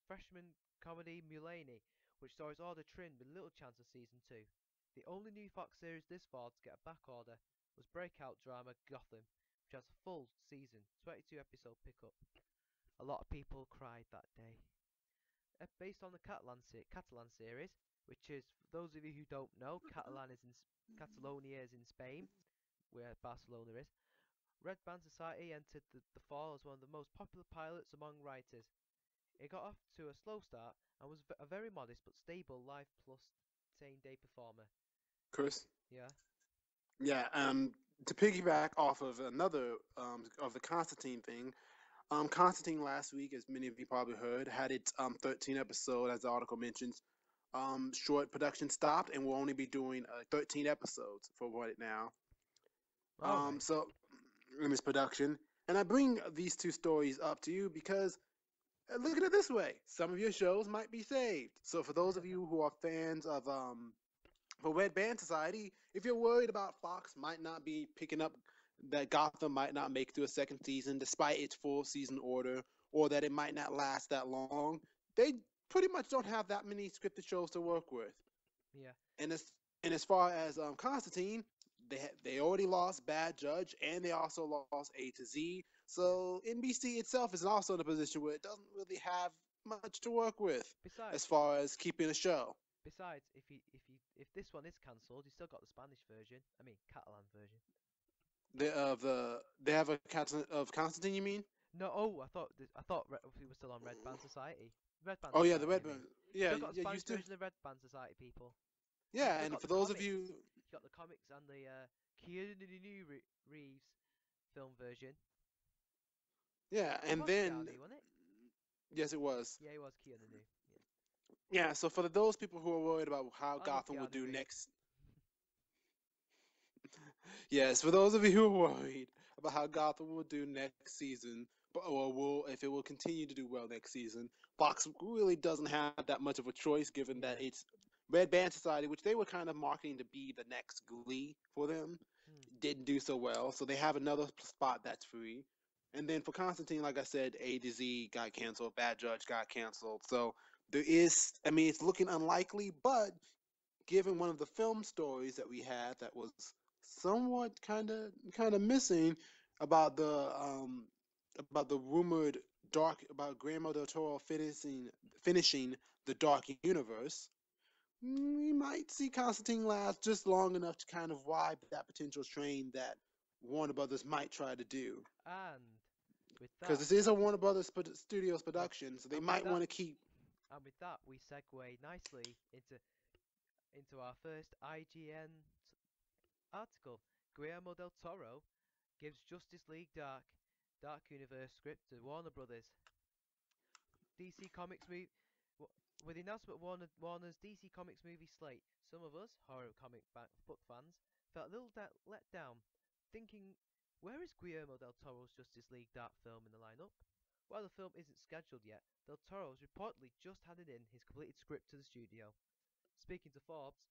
freshman comedy Mulaney, which saw its order trimmed with little chance of season 2. The only new Fox series this fall to get a back order was breakout drama Gotham, which has a full season, 22 episode pickup. A lot of people cried that day. Based on the Catalan series, which is, for those of you who don't know, Catalonia is in Spain, where Barcelona is. Red Band Society entered the fall as one of the most popular pilots among writers. It got off to a slow start and was a very modest but stable Live Plus same-day performer. Chris. Yeah. Yeah. To piggyback off of another of the Constantine thing, Constantine last week, as many of you probably heard, had its 13 episode, as the article mentions, short production stopped, and we'll only be doing 13 episodes for right now. All right. So in this production, and I bring these two stories up to you because look at it this way: some of your shows might be saved. So for those of you who are fans of for Red Band Society, if you're worried about Fox might not be picking up that Gotham might not make it to a second season despite its full season order, or that it might not last that long, they pretty much don't have that many scripted shows to work with. Yeah. And as far as Constantine, they already lost Bad Judge, and they also lost A to Z. Yeah. So NBC itself is also in a position where it doesn't really have much to work with as Besides, far as keeping a show. if this one is cancelled, you still got the Spanish version. I mean, Catalan version. They have a of Constantine. You mean? No, oh, I thought we were still on Red Band Society. Red Band Oh yeah, the Society, I Red mean. Band. You Yeah, still got the yeah. You Spanish still. version of Red Band Society, people. You Yeah, still and got for the those of comics. you, You got the comics and the Keanu Reeves film version. yeah, It and was then Keanu, wasn't it? yes, it was. Yeah, it was Keanu. Yeah. Yeah, so for those people who are worried about how I love Gotham will Keanu do Reeves. next, yes, for those of you who are worried about how Gotham will do next season, or will if it will continue to do well next season, Fox really doesn't have that much of a choice, given that Yeah. it's Red Band Society, which they were kind of marketing to be the next Glee for them, Hmm. didn't do so well, so they have another spot that's free. And then for Constantine, like I said, A to Z got canceled, Bad Judge got canceled. So there is, I mean, it's looking unlikely, but given one of the film stories that we had that was somewhat kind of missing about the rumored dark about Guillermo del Toro finishing the Dark Universe, we might see Constantine last just long enough to kind of ride that potential train that Warner Brothers might try to do. And with Because that, this is a Warner Brothers Studios yeah, production, so they and with might that, want to keep. we segue nicely into our first IGN article. Guillermo del Toro gives Justice League Dark Universe script to Warner Brothers. DC Comics movie. With the announcement of Warner's DC Comics movie slate, some of us, horror comic book fans, felt a little let down, thinking, where is Guillermo del Toro's Justice League Dark film in the lineup? While the film isn't scheduled yet, del Toro has reportedly just handed in his completed script to the studio. Speaking to Forbes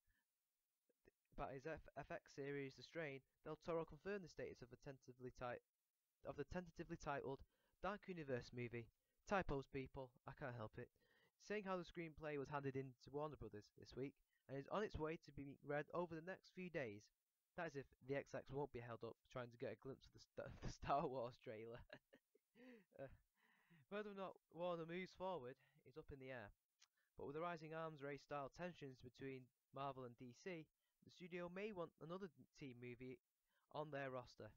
about his FX series The Strain, del Toro confirmed the status of the tentatively titled Dark Universe movie. Typos, people, I can't help it. Saying how the screenplay was handed in to Warner Brothers this week and is on its way to be read over the next few days. That is if the XX won't be held up trying to get a glimpse of the Star Wars trailer. uh, Whether or not Warner moves forward is up in the air, but with the rising arms race style tensions between Marvel and DC, the studio may want another team movie on their roster.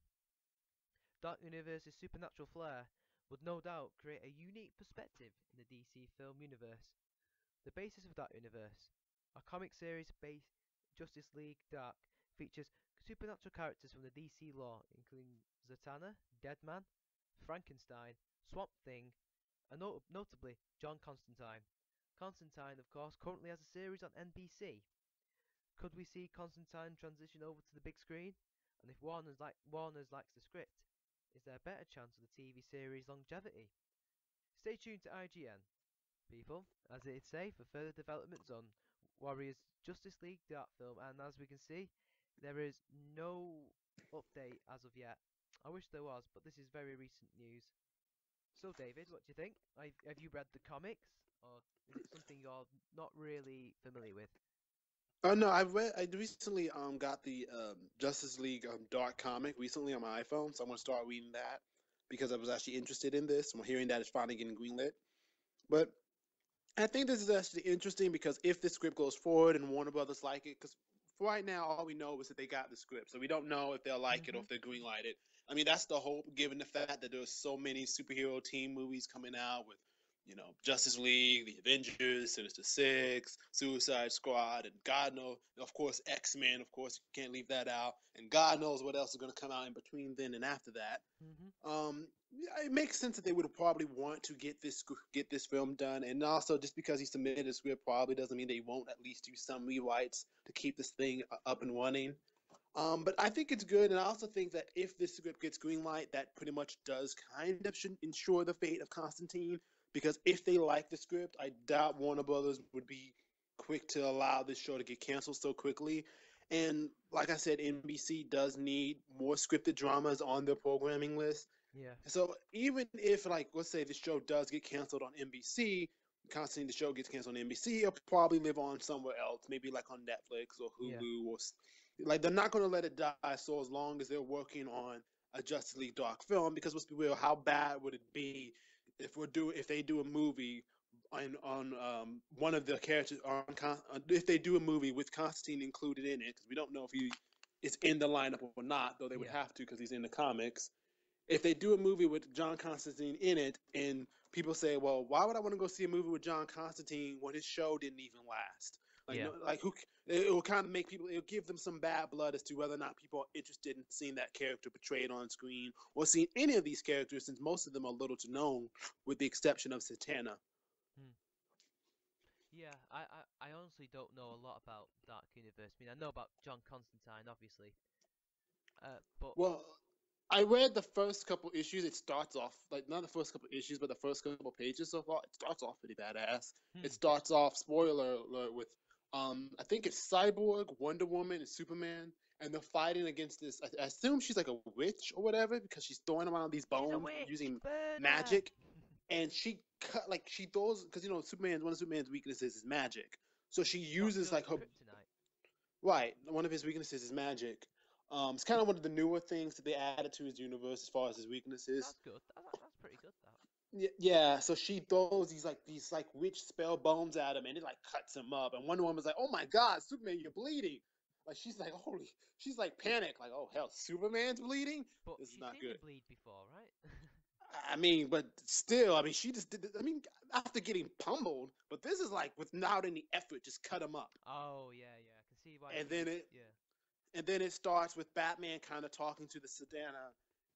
Dark Universe's supernatural flair would no doubt create a unique perspective in the DC film universe. The basis of Dark Universe, a comic series based Justice League Dark, features supernatural characters from the DC lore, including Zatanna, Deadman, Frankenstein, Swamp Thing, and notably John Constantine. Constantine, of course, currently has a series on NBC. Could we see Constantine transition over to the big screen? And if Warner's likes the script, is there a better chance of the TV series longevity? Stay tuned to IGN, people, as it'd say, for further developments on Warriors Justice League Dark film. And as we can see, there is no update as of yet. I wish there was, but this is very recent news. So, David, what do you think? Have you read the comics, or is it something you're not really familiar with? Oh no, I recently got the Justice League Dark comic recently on my iPhone, so I'm gonna start reading that because I was actually interested in this. I'm hearing that it's finally getting greenlit. But I think this is actually interesting because if the script goes forward and Warner Brothers like it, because for right now all we know is that they got the script, so we don't know if they'll like it or Mm-hmm. if they're greenlight it. I mean that's the hope, given the fact that there's so many superhero team movies coming out with Justice League, the Avengers, Sinister Six, Suicide Squad, and God knows, of course, X-Men. Of course, you can't leave that out. And God knows what else is going to come out in between then and after that. Mhm. Yeah, it makes sense that they would probably want to get this film done, and also just because he submitted a script probably doesn't mean they won't at least do some rewrites to keep this thing up and running. But I think it's good, and I also think that if this script gets greenlight, that pretty much does kind of should ensure the fate of Constantine. Because if they like the script, I doubt Warner Brothers would be quick to allow this show to get canceled so quickly. And like I said, NBC does need more scripted dramas on their programming list. Yeah. So even if, like, let's say the show does get canceled on NBC, Constantine the show gets canceled on NBC, it'll probably live on somewhere else, maybe like on Netflix or Yeah. Hulu, or like they're not going to let it die. So as long as they're working on a Justice League Dark film, because let's be real, how bad would it be if they do a movie on one of the characters if they do a movie with Constantine included in it, because we don't know if he is in the lineup or not, though they would Yeah. have to because he's in the comics. If they do a movie with John Constantine in it, and people say, "Well, why would I want to go see a movie with John Constantine when his show didn't even last?" Like, Yeah. no, like who? It will kind of make people. It'll give them some bad blood as to whether or not people are interested in seeing that character portrayed on screen or seeing any of these characters, since most of them are little to known, with the exception of Satana. Hmm. Yeah. I honestly don't know a lot about Dark Universe. I mean, I know about John Constantine, obviously. But Well, I read the first couple issues. It starts off like not the first couple issues, but the first couple pages so far. It starts off pretty badass. It hmm. starts off, spoiler alert, with I think it's Cyborg, Wonder Woman, and Superman, and they're fighting against this. I assume she's like a witch or whatever because she's throwing around these She's a bones witch. using Burn her. magic, and she throws because Superman, one of Superman's weaknesses is magic, so she Not uses like just her. kryptonite. Right. One of his weaknesses is magic. It's kind of one of the newer things that they added to his universe as far as his weaknesses. That's good. That's pretty good. That. Yeah. So she throws these witch spell bombs at him, and it like cuts him up. And Wonder Woman's like, "Oh my God, Superman, you're bleeding!" Like she's like, "Holy!" She's like panicked, like, "Oh hell, Superman's bleeding. But This is she's not seen him good." bleed before, right? I mean, but still, I mean, she just did. I mean, after getting pummeled, but this is like without any effort, just cut him up, Oh yeah, yeah. I can see why and she would. then it Yeah. and then it starts with Batman kind of talking to the Sedana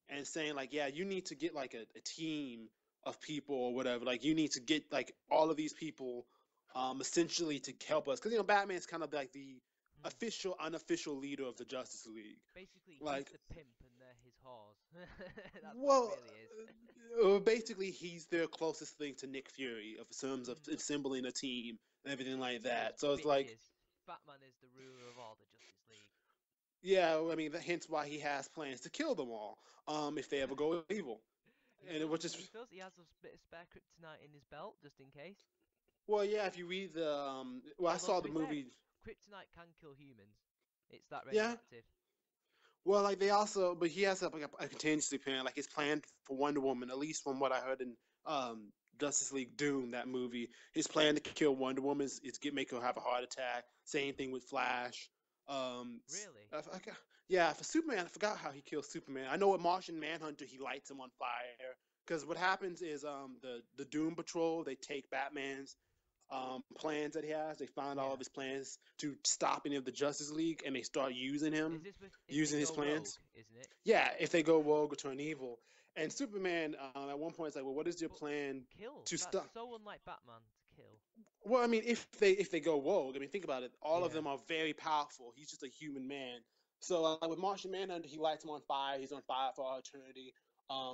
and saying like, yeah, you need to get like a team of people or whatever. Like you need to get like all of these people, essentially to help us because Batman's kind of like the Hmm. official, unofficial leader of the Justice League. Basically, he's Like, the pimp and they're his whores. That's what it well, really is. basically he's their closest thing to Nick Fury of terms of Hmm. assembling a team and everything like Those that. So it's like, bitches. Batman is the ruler of all the Justice League. yeah, I mean, hence why he has plans to kill them all, if they ever go evil. He And does. which He is, does. He has a bit of spare kryptonite in his belt just in case. well, yeah, if you read well, I Although saw to the be fair, movie. kryptonite can kill humans. It's that Yeah, radioactive. well, like but he has like a contingency plan, like his plan for Wonder Woman, at least from what I heard in Justice League Doom, that movie. His plan to kill Wonder Woman is get make her have a heart attack. Same thing with Flash. Really? Yeah, for Superman, I forgot how he kills Superman. I know with Martian Manhunter, he lights him on fire. Because what happens is the Doom Patrol, they take Batman's plans that he has. They find all of Yeah. his plans to stop any of the Justice League, and they start using Is him, this if they using his go plans. rogue, isn't it? Yeah, if they go rogue or turn evil. And Superman, at one point, is like, "Well, what is your But plan kill. to That's stop?" so unlike Batman to kill. Well, I mean, if they go rogue, I mean, think about it. All of Yeah. them are very powerful. He's just a human man. So with Martian Manhunter, he lights him on fire. He's on fire for all eternity.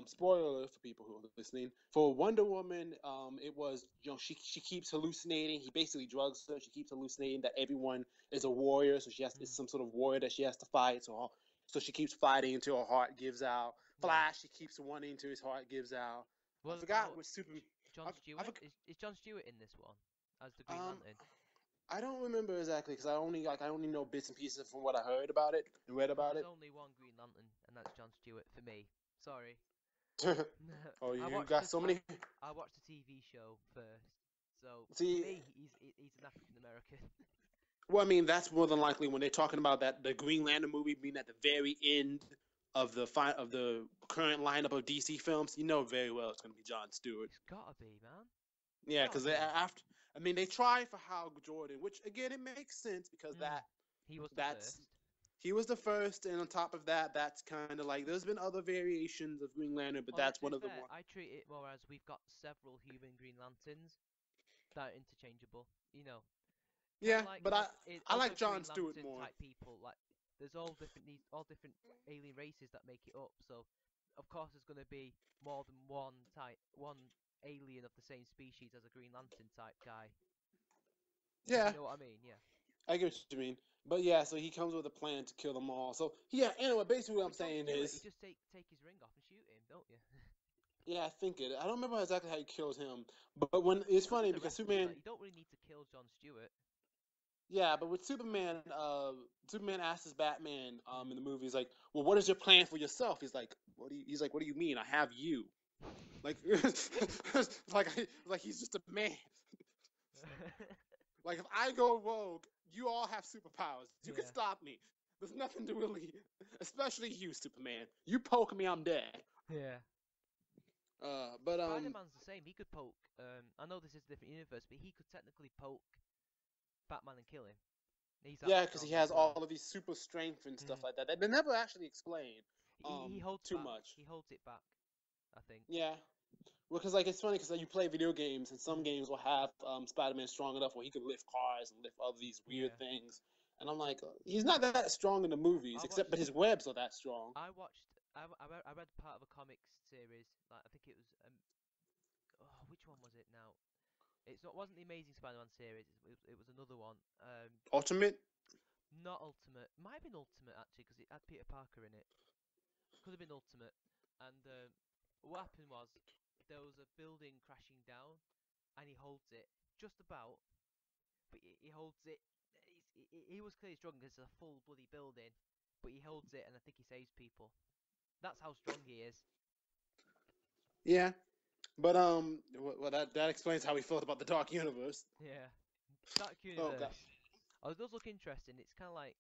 Spoiler alert for people who are listening. For Wonder Woman, it was she keeps hallucinating. He basically drugs her. She keeps hallucinating that everyone is a warrior, so it's Mm. some sort of warrior that she has to fight. So she keeps fighting until her heart gives out. Yeah. Flash, she keeps wanting until his heart gives out. I What forgot about which super. John I Stewart? forgot, Is John Stewart in this one as the Green um, Lantern? I don't remember exactly because I only know bits and pieces from what I heard about it and read Because about there's it. only one Green Lantern, and that's John Stewart for me. Sorry. Oh, I you watched got the so many. I watched the TV show first, so for See, me, he's an African American. well, I mean, that's more than likely when they're talking about that the Green Lantern movie being at the very end of the current lineup of DC films. You know very well it's going to be John Stewart. It's gotta be, man. Yeah, Oh because yeah. after, I mean, they try for Hal Jordan, which again it makes sense because Mm. He was the that's first. he was the first, and on top of that, that's kind of like there's been other variations of Green Lantern, but Although that's to be one of the fair, one. I treat it more as we've got several human Green Lanterns that are interchangeable. You know, kind of Yeah, like but I other like John Green Stewart Lantern more. type people. Like there's all different these all different alien races that make it up. So of course there's going to be more than one alien of the same species as a Green Lantern type guy. If you Yeah, know what I mean, yeah. I get what you mean. But yeah, so he comes with a plan to kill them all. So yeah, anyway, basically what I'm With John saying Stewart, you is, just take his ring off and shoot him, don't you? yeah, I think it. I don't remember exactly how he kills him, but when it's Because funny he's a because wrestler, like Superman, you don't really need to kill John Stewart. yeah, but with Superman, Superman asks Batman, Hmm. in the movie, he's like, "Well, what is your plan for yourself?" He's like, "What do you?" He's like, "What do you mean? I have you." Like, like he's just a man. Like if I go rogue, you all have superpowers. You can Yeah, stop me. There's nothing to really, especially you, Superman. You poke me, I'm dead. yeah. But Spider-Man's the same. He could poke. I know this is a different universe, but he could technically poke Batman and kill him. He's that yeah, because he strong as has well. all of these super strength and stuff Mm. like that. They never actually explain He holds too back. much. He holds it back. I think. Yeah, well, because like it's funny because like, you play video games and some Mm. games will have Spider-Man strong enough where he can lift cars and lift all these weird Yeah. things. And I'm like, he's not that strong in the movies, I except but watched. his webs are that strong. I watched. I read part of a comics series. Like I think it was. Oh, which one was it now? It's not. Wasn't the Amazing Spider-Man series? It was another one. Ultimate. Not Ultimate. Might have been Ultimate actually, because it had Peter Parker in it. Could have been Ultimate. And what happened was there was a building crashing down, and he holds it just about, but he holds it. He was clearly strong because it's a full bloody building, but he holds it, and I think he saves people. That's how strong he is. Yeah, but well that explains how we felt about the Dark Universe. Yeah. Dark Oh god. Universe. Oh, it does look interesting. It's kind of like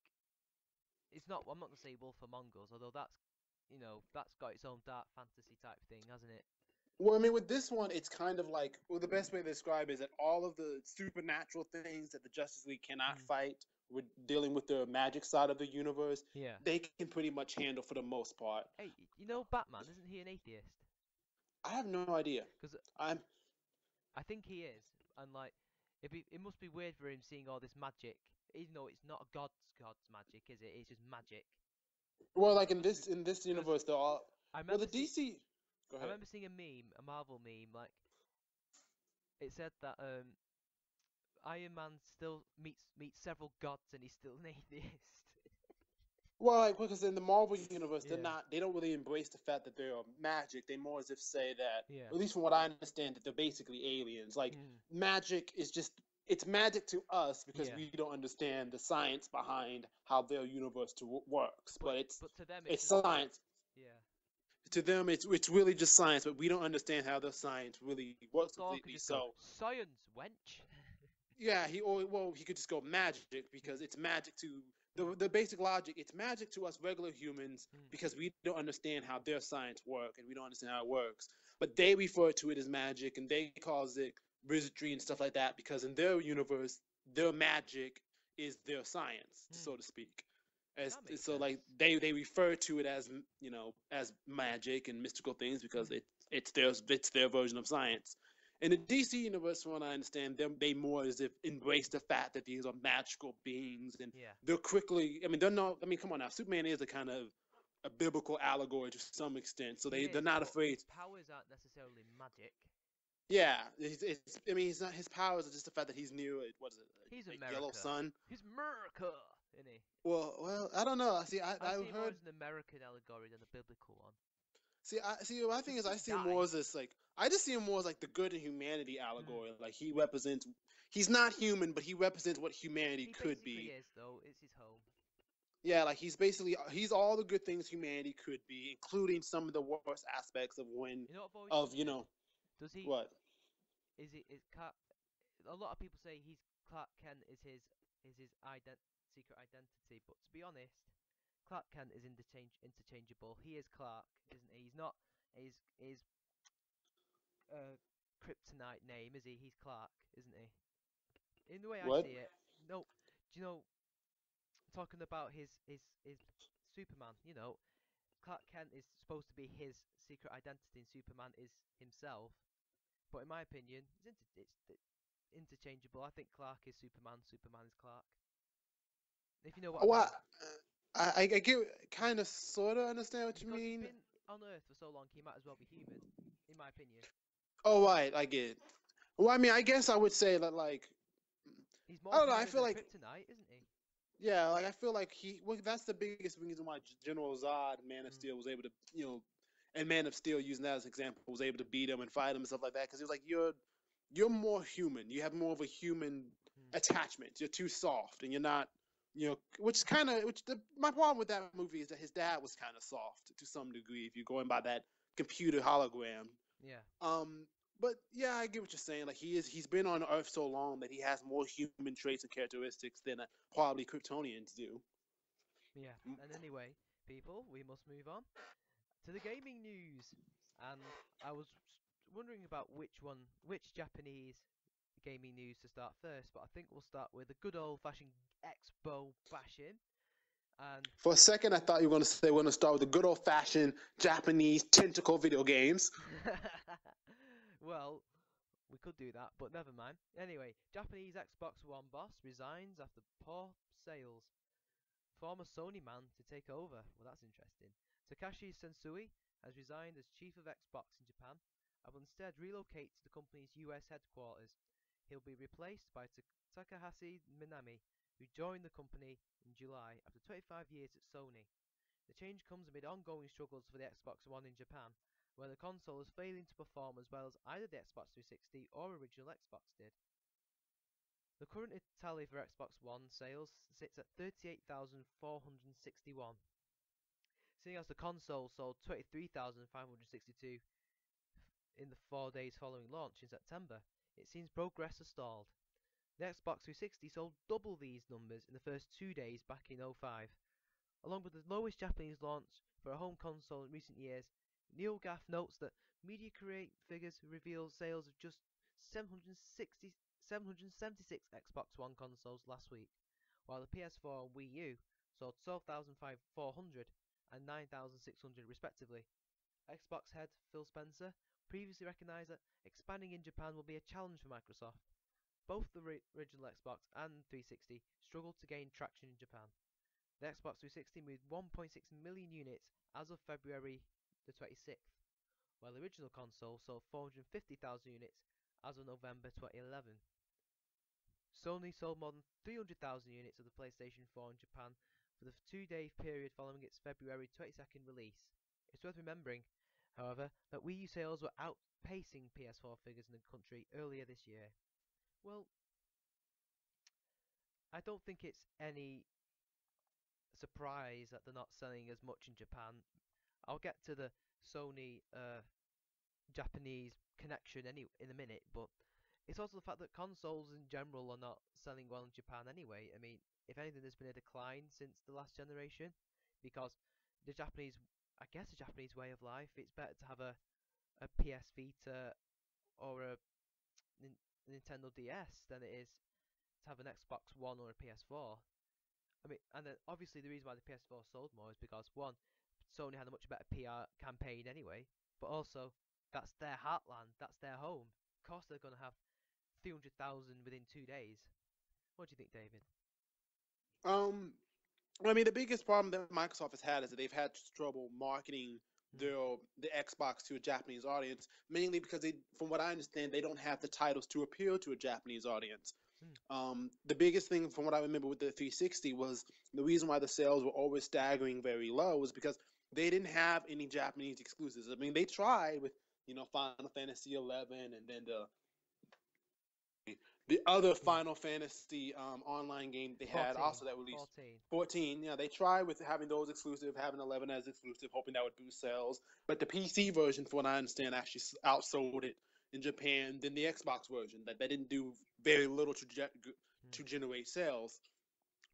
it's not. I'm not gonna say Wolf Among Us, although that's got its own dark fantasy type thing, hasn't it? Well, I mean, with this one, it's kind of like, well, the best way to describe it is that all of the supernatural things that the Justice League cannot Mm. fight, with dealing with the magic side of the universe, Yeah. they can pretty much handle for the most part. Hey, Batman, isn't he an atheist? I have no idea. Because I'm I think he is, and like, it must be weird for him seeing all this magic, even though it's not God's magic, is it? It's just magic. well, like It must be in this because universe, they're all I well. The remember see DC. Go I ahead. remember seeing a meme, a Marvel meme, like it said that Iron Man still meets several gods and he's still an atheist. Well, like because in the Marvel universe, Yeah, they don't really embrace the fact that they're magic. They more as if say that, yeah. at least from what I understand, that they're basically aliens. Like Mm. magic is just it's magic to us because Yeah, we don't understand the science behind how their universe works. but But but to them it's it's just like, science. yeah. To them, it's really just science, but we don't understand how the science really But works Thor could completely. just go So science, wench. yeah, he could just go magic because Mm. it's magic to Mm. the basic logic. It's magic to us regular humans Mm. because we don't understand how their science work and we don't understand how it works. But they refer to it as magic and they cause it wizardry and stuff like that because in their universe, their magic is their science, Mm. so to speak. As That makes so, like sense. they refer to it as as magic and mystical things because Mm. it's their version of science. In the DC universe, from what I understand, they more as if embrace the fact that these are magical beings, and Yeah. they're quickly. I mean, they're not. I mean, come on now. Superman is a kind of a biblical allegory to some extent, so He they're is, not but afraid. his powers aren't necessarily magic. Yeah, I mean, he's not. His powers are just the fact that he's near what is it, He's a yellow America. sun. He's America, isn't he? Well, I don't know. See, I I see him more heard. as an American allegory than a biblical one. See. My thing Because he is, I didn't see him more die. as this like. I just see him more as like the good in humanity Mm. allegory. Like he represents. He's not human, but he represents what humanity He could basically be. is, though. It's his home. Yeah, like he's all the good things humanity could be, including some of the worst aspects of when You know what I've always of wondered? Does he? what. Is it? Is Clark? A lot of people say he's Clark Kent is his secret identity, but to be honest, Clark Kent is interchangeable. He is Clark, isn't he? He's not. He's kryptonite name, is he? He's Clark, isn't he? In the way I What? see it, no. Do you know? Talking about his Superman, Clark Kent is supposed to be his secret identity, and Superman is himself. But in my opinion, it's interchangeable. I think Clark is Superman, Superman is Clark. If you know what I Well, mean. I get kind of sort of understand what you Because he's mean. been on Earth for so long, he might as well be human, in my opinion. Oh, right, I get it. Well, I mean, I guess I would say that like He's I more don't know. I human feel than like kryptonite, isn't he? yeah, like I feel like he. Well, that's the biggest reason why General Zod, Man of Mm, Steel, was able to and Man of Steel, using that as an example, was able to beat him and fight him and stuff like that because he was like you're more human. You have more of a human mm. attachment. You're too soft, and you're not. Which is kind of my problem with that movie is that his dad was kind of soft to some degree. If you're going by that computer hologram, Yeah, um, but yeah, I get what you're saying. Like he's been on Earth so long that he has more human traits and characteristics than probably Kryptonians do. yeah. And anyway, people, we must move on to the gaming news. And I was wondering about which Japanese gaming news to start first, but I think we'll start with the good old-fashioned Expo bashing. And For a second, I thought you were going to say we're going to start with the good old fashioned Japanese tentacle video games. well, we could do that, but never mind. Anyway, Japanese Xbox One boss resigns after poor sales. Former Sony man to take over. Well, that's interesting. Takashi Sensui has resigned as chief of Xbox in Japan and will instead relocate to the company's US headquarters. He'll be replaced by Takahashi Minami, who joined the company in July after 25 years at Sony. The change comes amid ongoing struggles for the Xbox One in Japan, where the console is failing to perform as well as either the Xbox 360 or original Xbox did. The current tally for Xbox One sales sits at 38,461, seeing as the console sold 23,562 in the 4 days following launch in September. It seems progress has stalled. The Xbox 360 sold double these numbers in the first 2 days back in '05. Along with the lowest Japanese launch for a home console in recent years, NeoGAF notes that media create figures reveal sales of just 776 Xbox One consoles last week, while the PS4 and Wii U sold 12,400 and 9,600 respectively. Xbox head Phil Spencer previously recognized that expanding in Japan will be a challenge for Microsoft. Both the original Xbox and 360 struggled to gain traction in Japan. The Xbox 360 moved 1.6 million units as of February the 26th, while the original console sold 450,000 units as of November 2011. Sony sold more than 300,000 units of the PlayStation 4 in Japan for the 2-day period following its February 22nd release. It's worth remembering, however, that Wii U sales were outpacing PS4 figures in the country earlier this year. Well, I don't think it's any surprise that they're not selling as much in Japan. I'll get to the Sony Japanese connection in a minute, but it's also the fact that consoles in general are not selling well in Japan anyway. I mean, if anything, there's been a decline since the last generation because the Japanese, I guess, the Japanese way of life, it's better to have a PS Vita or a Nintendo DS than it is to have an Xbox One or a PS4. I mean, and then obviously the reason why the PS4 sold more is because one, Sony had a much better PR campaign anyway, but also that's their heartland, that's their home. Of course they're gonna have 300,000 within 2 days. What do you think, David? Um, I mean, the biggest problem that Microsoft has had is that they've had trouble marketing Hmm. the Xbox to a Japanese audience, mainly because from what I understand, they don't have the titles to appeal to a Japanese audience. Hmm. The biggest thing from what I remember with the 360 was the reason why the sales were always staggering very low was because they didn't have any Japanese exclusives. I mean, they tried with Final Fantasy 11 and then the other Yeah. Final Fantasy online game they had 14. also that released 14. 14. Yeah, they tried with having those exclusive, having 11 as exclusive, hoping that would boost sales. But the PC version, from what I understand, actually outsold it in Japan than the Xbox version. That didn't do very little Hmm. to generate sales.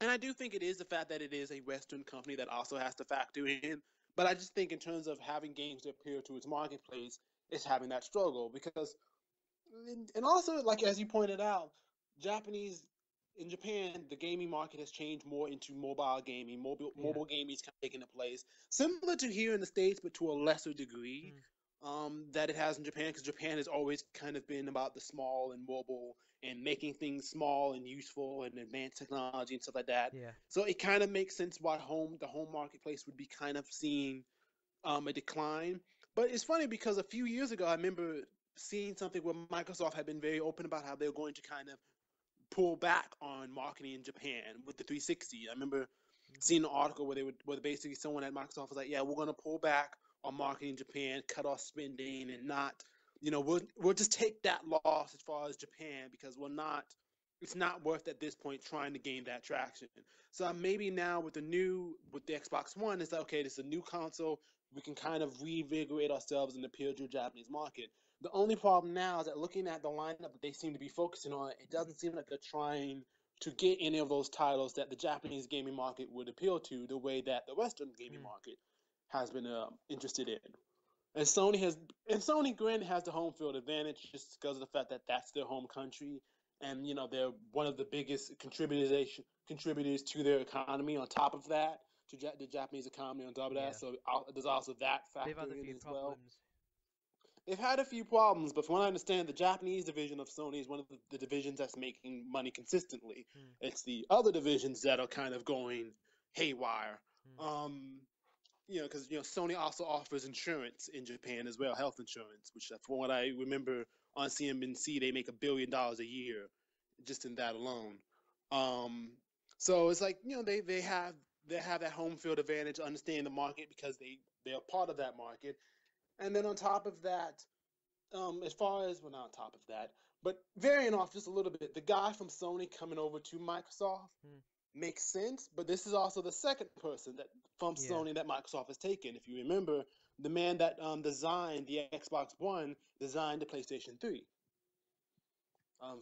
And I do think it is the fact that it is a Western company that also has to factor in. But I just think in terms of having games to appeal to its marketplace, it's having that struggle because and also, like as you pointed out, Japanese in Japan, the gaming market has changed more into mobile gaming. Yeah. Mobile gaming is kind of taking a place similar to here in the States, but to a lesser degree. Mm. That it has in Japan, because Japan has always kind of been about the small and mobile and making things small and useful and advanced technology and stuff like that. Yeah. So it kind of makes sense why the home marketplace would be kind of seeing a decline. But it's funny because a few years ago, I remember seeing something where Microsoft had been very open about how they were going to kind of pull back on marketing in Japan with the 360. I remember Mhm. seeing an article where basically someone at Microsoft was like, "Yeah, we're going to pull back on marketing in Japan, cut off spending, and not, we'll just take that loss as far as Japan because we're not." It's not worth at this point trying to gain that traction. So maybe now with the Xbox One, it's like, okay, this is a new console. We can kind of reinvigorate ourselves and appeal to the Japanese market. The only problem now is that looking at the lineup that they seem to be focusing on, it doesn't seem like they're trying to get any of those titles that the Japanese gaming market would appeal to the way that the Western gaming Mm. market has been interested in. And Sony granted has the home field advantage just because of the fact that that's their home country, and they're one of the biggest contributors to their economy. On top of that, to the Japanese economy. On top of that, Yeah. so there's also that They've factor had a in few as well. problems. They've had a few problems, but from what I understand, the Japanese division of Sony is one of the divisions that's making money consistently. Mm. It's the other divisions that are kind of going haywire. Mm. Um, because Sony also offers insurance in Japan as well, health insurance, which from what I remember on CNBC, they make $1 billion a year just in that alone. Um, so it's like they have that home field advantage, understand the market because they are part of that market, and then on top of that, as far as well, not on top of that, but varying off just a little bit, the guy from Sony coming over to Microsoft Mm. makes sense, but this is also the second person that from Yeah. Sony that Microsoft has taken. If you remember, the man that designed the Xbox One designed the PlayStation 3.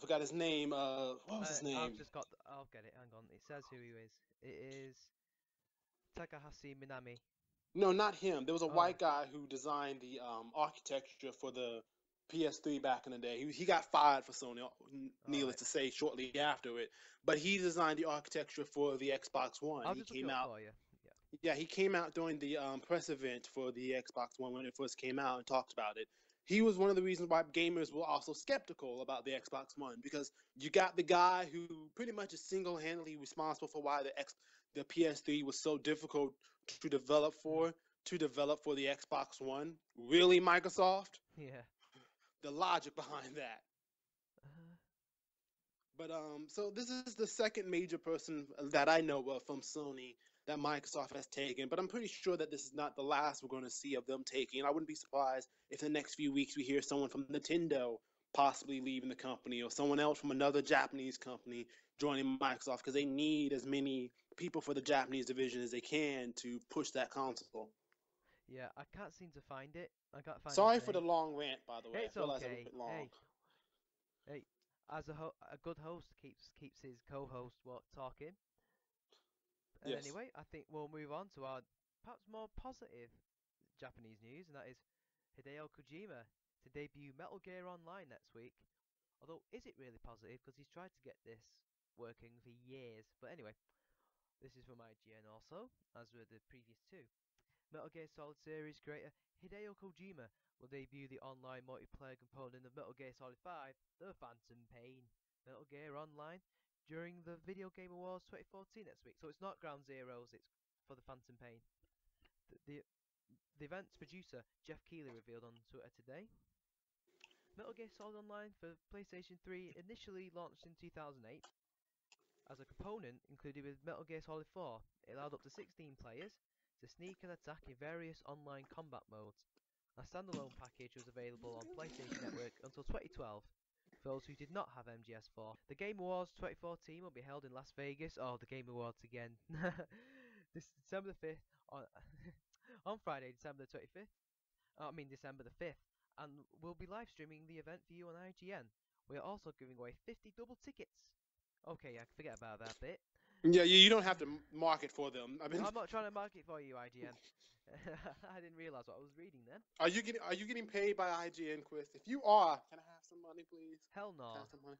Forgot his name. What was his I've name? just got. I'll get it. Hang on. It says who he is. It is Takahashi Minami. No, not him. There was a Oh. white guy who designed the architecture for the PS3 back in the day. He got fired for Sony, All needless right. to say, shortly after it. But he designed the architecture for the Xbox One. I'll He just look it came up out for you. Yeah. Yeah, he came out during the press event for the Xbox One when it first came out and talked about it. He was one of the reasons why gamers were also skeptical about the Xbox One because you got the guy who pretty much is single-handedly responsible for why the PS3 was so difficult to develop Mm. for the Xbox One. Really, Microsoft? Yeah. The logic behind that. Uh, But so this is the second major person that I know of from Sony that Microsoft has taken. But I'm pretty sure that this is not the last we're going to see of them taking. I wouldn't be surprised if in the next few weeks we hear someone from Nintendo possibly leaving the company or someone else from another Japanese company joining Microsoft because they need as many people for the Japanese division as they can to push that console. yeah. I can't seem to find it. I can't find his Sorry for the name. long rant, by the way. I It's realize it was a okay. bit long. Hey. As a good host keeps his co-host what talking. And Yes. anyway, I think we'll move on to our perhaps more positive Japanese news, and that is Hideo Kojima to debut Metal Gear Online next week. Although, is it really positive? Because he's tried to get this working for years. But anyway, this is from IGN also, as were the previous two. Metal Gear Solid series creator Hideo Kojima will debut the online multiplayer component of Metal Gear Solid 5, The Phantom Pain, Metal Gear Online, during the Video Game Awards 2014 next week. So it's not Ground Zeroes, it's for The Phantom Pain. The, the event's producer, Jeff Keighley, revealed on Twitter today. Metal Gear Solid Online for PlayStation 3 initially launched in 2008 as a component included with Metal Gear Solid 4. It allowed up to 16 players to sneak and attack in various online combat modes. A standalone package was available on PlayStation Network until 2012 for those who did not have MGS4. The Game Awards 2014 will be held in Las Vegas. Oh, the Game Awards again. This December the 5th on on Friday, December the 25th. December the 5th, and we'll be live streaming the event for you on IGN. We are also giving away 50 double tickets. Okay, I forget about that bit. Yeah, you don't have to market for them. I mean, I'm not trying to market for you, IGN. I didn't realise what I was reading then. are you getting paid by IGN Quest? If you are, can I have some money, please? Hell Can I no. have some money,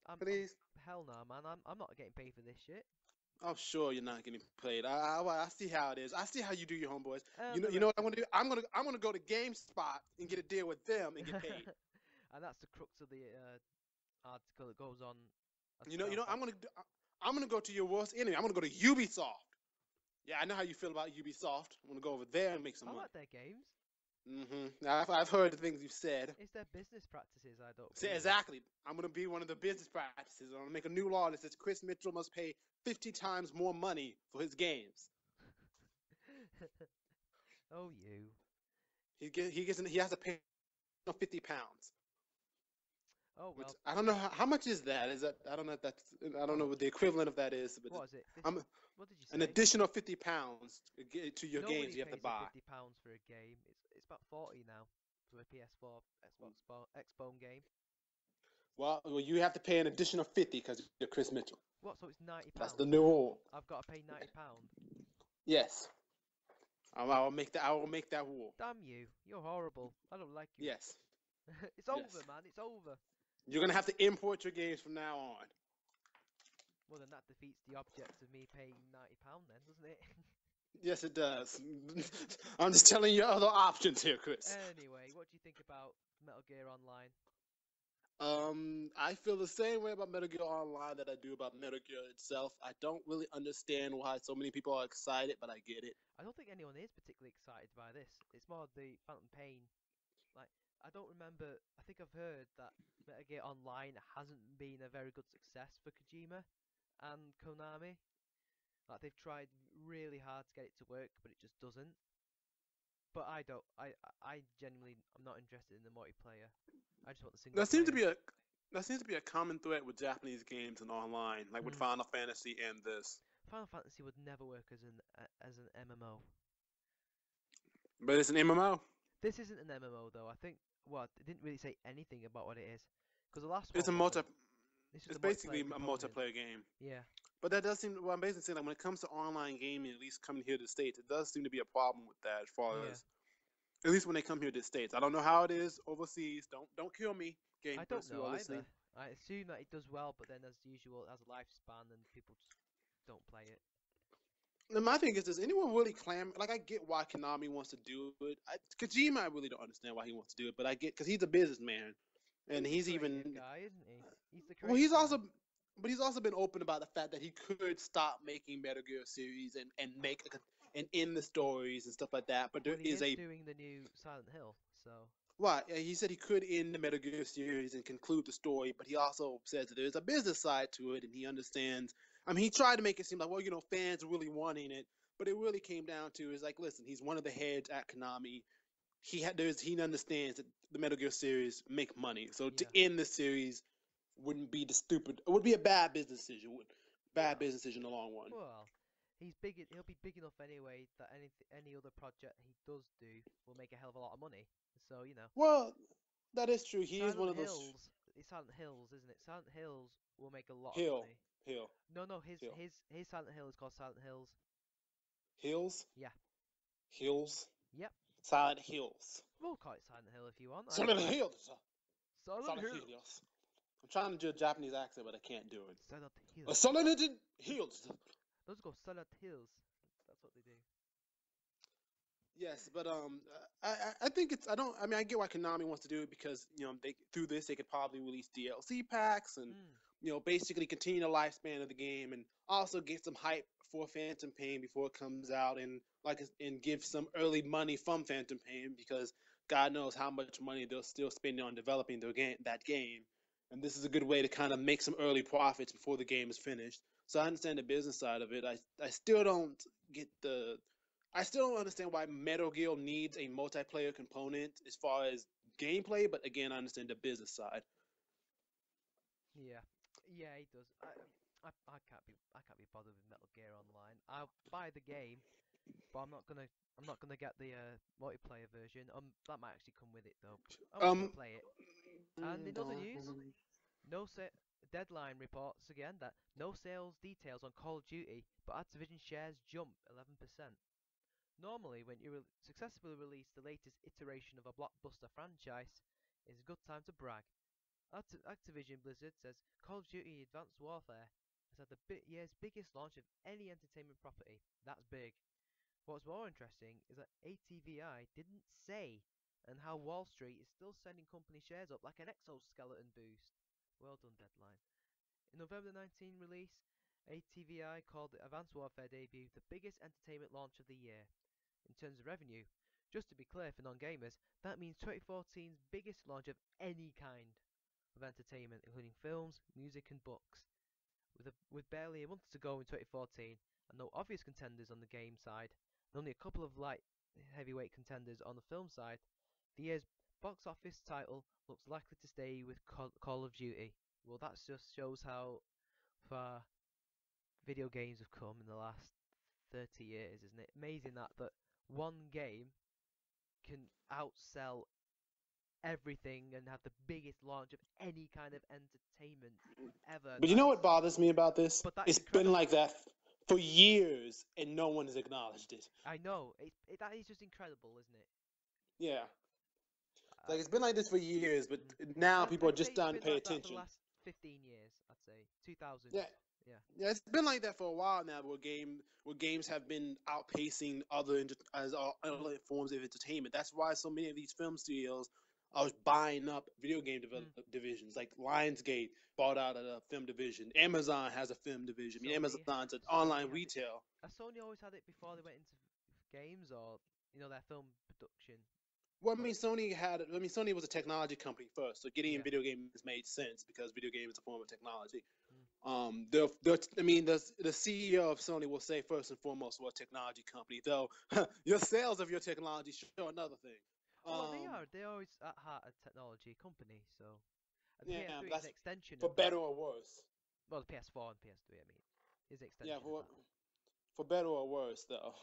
I'm please? hell no, man. I'm not getting paid for this shit. I'm sure you're not getting paid. I see how it is. I see how you do your homeboys. And You know the you know rest what I'm gonna do? I'm gonna go to GameSpot and get a deal with them and get paid. and that's the crux of the article that goes on as You know fact. I'm gonna go to your worst enemy. I'm gonna go to Ubisoft. Yeah, I know how you feel about Ubisoft. I'm gonna go over there and make some I money. like their games. I've heard the things you've said. It's their business practices I don't See, agree with. exactly. I'm gonna be one of the business practices. I'm gonna make a new law that says Chris Mitchell must pay 50 times more money for his games. Oh, you. He has to pay £50. Oh Which well. I don't know how much is that. Is that I don't know if that's I How don't know what much? the equivalent of that is, but What is it? I'm What did you an say? additional £50 to your games Nobody you have to pays a buy. £50 for a game. It's about 40 now for a PS4 Xbone game. Well, you have to pay an additional 50 because you're Chris Mitchell. What? So it's ninety That's the pound. new rule. I've got to pay £90. Yes, I will make that. I will make that rule. Damn you! You're horrible. I don't like you. Yes, It's over, yes. man. It's over. You're gonna have to import your games from now on. Well, then that defeats the object of me paying £90 then, doesn't it? Yes, it does. I'm just telling you other options here, Chris. Anyway, what do you think about Metal Gear Online? I feel the same way about Metal Gear Online that I do about Metal Gear itself. I don't really understand why so many people are excited, but I get it. I don't think anyone is particularly excited by this. It's more the Phantom Pain. Like, I don't remember. I think I've heard that Metal Gear Online hasn't been a very good success for Kojima and Konami. Like, they've tried really hard to get it to work, but it just doesn't. But I don't. I genuinely, I'm not interested in the multiplayer. I just want the single That seems to player. be a that seems to be a common thread with Japanese games and online, like with Hmm. Final Fantasy and this. Final Fantasy would never work as an MMO. But it's an MMO. This isn't an MMO though. I think. Well, it didn't really say anything about what it is, because the last It's one a multi. wasn't. This is It's the basically multiplayer a component. multiplayer game. Yeah. But that does seem. Well, I'm basically saying like when it comes to online gaming, at least coming here to the states, it does seem to be a problem with that. As far Yeah. as at least when they come here to the states, I don't know how it is overseas. Don't kill me, I don't gamers who know are either. listening. I assume that it does well, but then as usual, it has a lifespan and people just don't play it. And my thing is, does anyone really claim? Like, I get why Konami wants to do it. Kojima, I really don't understand why he wants to do it, but I get because he's a businessman, and He's the he's creative even guy, isn't he? He's the well, creative guy. but he's also been open about the fact that he could stop making Metal Gear series and and end the stories and stuff like that. But there Well, he is is a doing the new Silent Hill, so Right, he said he could end the Metal Gear series and conclude the story, but he also says that there's a business side to it, and he understands. I mean, he tried to make it seem like, well, fans are really wanting it, but it really came down to is like, listen, he's one of the heads at Konami. He understands that the Metal Gear series make money, so to yeah. end the series wouldn't be it would be a bad business decision, bad Well, business decision in the long run. well, he's big. He'll be big enough anyway that any other project he does do will make a hell of a lot of money. So Well, that is true. He is one Silent of those Hills. It's Silent Hills, isn't it? Silent Hills will make a lot of hill, money. hill, No, his hill, his his Silent Hill is called Silent Hills. hills, Yeah. hills, Yep. silent hills. We'll call it Silent Hill if you want. I don't Silent mind. Hills. Silent Silent Hill. Hills. I'm trying to do a Japanese accent, but I can't do it. Silent Hills. Silent Hills. Those go Silent Hills. That's what they do. Yes, but I think it's I don't I mean I get why Konami wants to do it because they through this they could probably release DLC packs and Hmm. basically continue the lifespan of the game and also get some hype for Phantom Pain before it comes out and give some early money from Phantom Pain because God knows how much money they'll still spend on developing that game, and this is a good way to kind of make some early profits before the game is finished. So I understand the business side of it. I still don't get the I still don't understand why Metal Gear needs a multiplayer component as far as gameplay, but again, I understand the business side. Yeah. Yeah, he does. I can't be bothered with Metal Gear Online. I'll buy the game, but I'm not gonna get the multiplayer version. That might actually come with it though. But I will still Um, play it. And in other news, no say Deadline reports again that no sales details on Call of Duty, but Activision shares jump 11%. Normally, when you successfully release the latest iteration of a blockbuster franchise, it's a good time to brag. Activision Blizzard says Call of Duty Advanced Warfare has had the year's biggest launch of any entertainment property. That's big. What's more interesting is that ATVI didn't say, and how Wall Street is still sending company shares up like an exoskeleton boost. Well done, Deadline. In November 19 release, ATVI called the Advanced Warfare debut the biggest entertainment launch of the year. In terms of revenue, just to be clear for non-gamers, that means 2014's biggest launch of any kind of entertainment, including films, music and books. With barely a month to go in 2014 and no obvious contenders on the game side, and only a couple of light heavyweight contenders on the film side, the year's box office title looks likely to stay with Call of Duty. Well, that just shows how far video games have come in the last 30 years, isn't it? Amazing that one game can outsell everything and have the biggest launch of any kind of entertainment ever. But you know what bothers me about this? But that is It's been like incredible. that for years, and no one has acknowledged it. I know. That is just incredible, isn't it? Yeah, I, like it's been like this for years, but mm. now people are I'd say just it's starting to been pay like that for the attention. last 15 years. I'd say Yeah, 2000s. Yeah. yeah, it's been like that for a while now, where games have been outpacing Mm. other forms of entertainment. That's why so many of these film studios are buying up video game Mm. divisions. Like Lionsgate bought out of the film division. Amazon has a film division. I mean, Sony, Amazon's an Sony online has it. retail. Has Sony always had it before they went into games or their film production? Well, I Or mean, Sony was a technology company first, so getting in yeah. video games made sense because video game is a form of technology. Mm. I mean, the CEO of Sony will say first and foremost, we're a technology company, though your sales of your technology show another thing. Oh well, they Um, are. They're always at heart a technology company. So, and the yeah, PS3 is an that's extension for of that. better or worse. Well, the PS4 and PS3, I mean, is an Yeah, extension of that. for better or worse, though.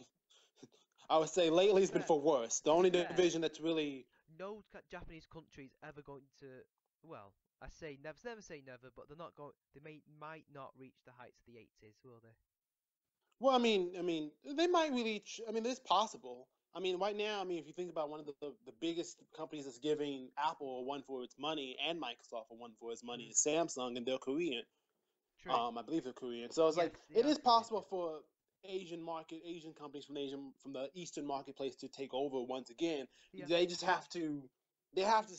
I would say lately it's been Fair. for worse. The To be only fair, division that's really no Japanese country is ever going to. Well, I say never say never, but they're not going. They might not reach the heights of the 80s, will they? well, I mean, they might really. I mean, it's possible. I mean, right now, I mean, if you think about one of the biggest companies that's giving Apple a one for its money and Microsoft a one for its money Mm. is Samsung, and they're Korean. True. I believe they're Korean. So it's like Yes, they it are is Korean. possible Yeah. for Asian companies from the Eastern marketplace to take over once again. Yeah. They just have to. They have to.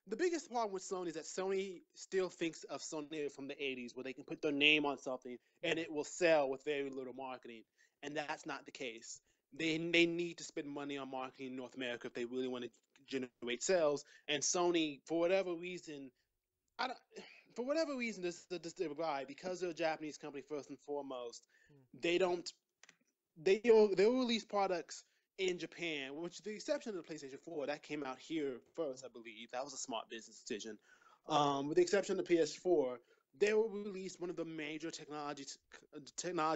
The biggest problem with Sony is that Sony still thinks of Sony from the '80s, where they can put their name on something and Yeah. it will sell with very little marketing, and that's not the case. They need to spend money on marketing in North America if they really want to generate sales. And Sony, for whatever reason, I don't, for whatever reason, this divide because they're a Japanese company first and foremost. Mm. They don't they'll release products in Japan, which the exception of the PlayStation 4 that came out here first, Mm. I believe that was a smart business decision. With the exception of the PS4, they will release one of the major technology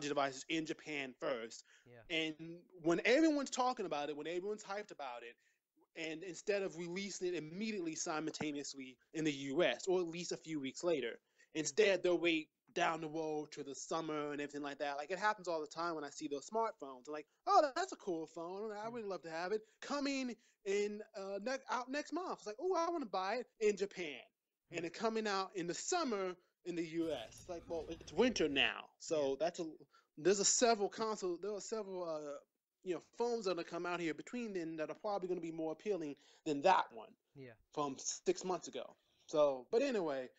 devices in Japan first. Yeah. And when everyone's talking about it, when everyone's hyped about it, and instead of releasing it immediately simultaneously in the US or at least a few weeks later, Mm. instead they'll wait down the road to the summer and everything like that. Like it happens all the time when I see those smartphones. I'm like, oh, that's a cool phone. I Mm. would love to have it coming in out next month. It's like, oh, I want to buy it in Japan, Mm. and it coming out in the summer in the US. It's like, well, it's winter now, Yeah. so there's a several console there are several phones that are come out here between then that are probably going to be more appealing than that one Yeah. from 6 months ago. So, but anyway,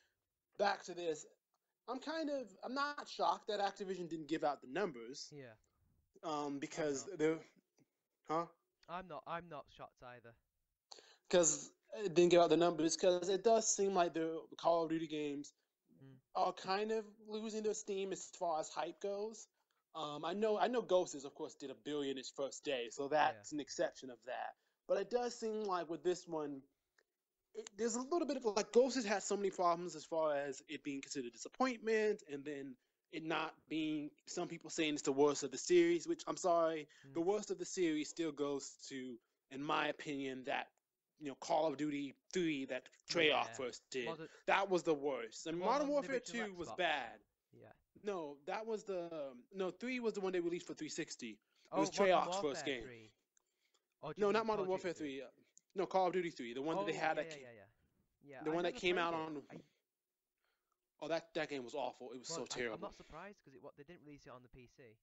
back to this. I'm not shocked that Activision didn't give out the numbers, Yeah. I'm because not. they're, huh? I'm not shocked either. Because it didn't give out the numbers because it does seem like the Call of Duty games Mm. are kind of losing their steam as far as hype goes. I know Ghosts, of course, did 1 billion its first day, so Yeah. that's an exception of that. But it does seem like with this one, there's a little bit of like Ghosts has had so many problems as far as it being considered a disappointment, and then it not being. Some people saying it's the worst of the series, which I'm sorry, Mm. the worst of the series still goes to, in my opinion, that Call of Duty 3 that Treyarch Yeah. first did. Modern, That was the worst. the And one Modern on the Warfare original 2 was Xbox. bad. Yeah. No, that was no 3 was the one they released for 360. It was Oh, Modern Treyarch's first Warfare game. 3. Or do you No, mean not Call Modern of Duty Warfare 3? 3. No, Call of Duty 3, the one that they Oh, had yeah, yeah, yeah, yeah. Yeah, the I one that never came played out it. on. Oh, that game was awful. It was so Well, I'm terrible. not surprised because what they didn't release it on the PC.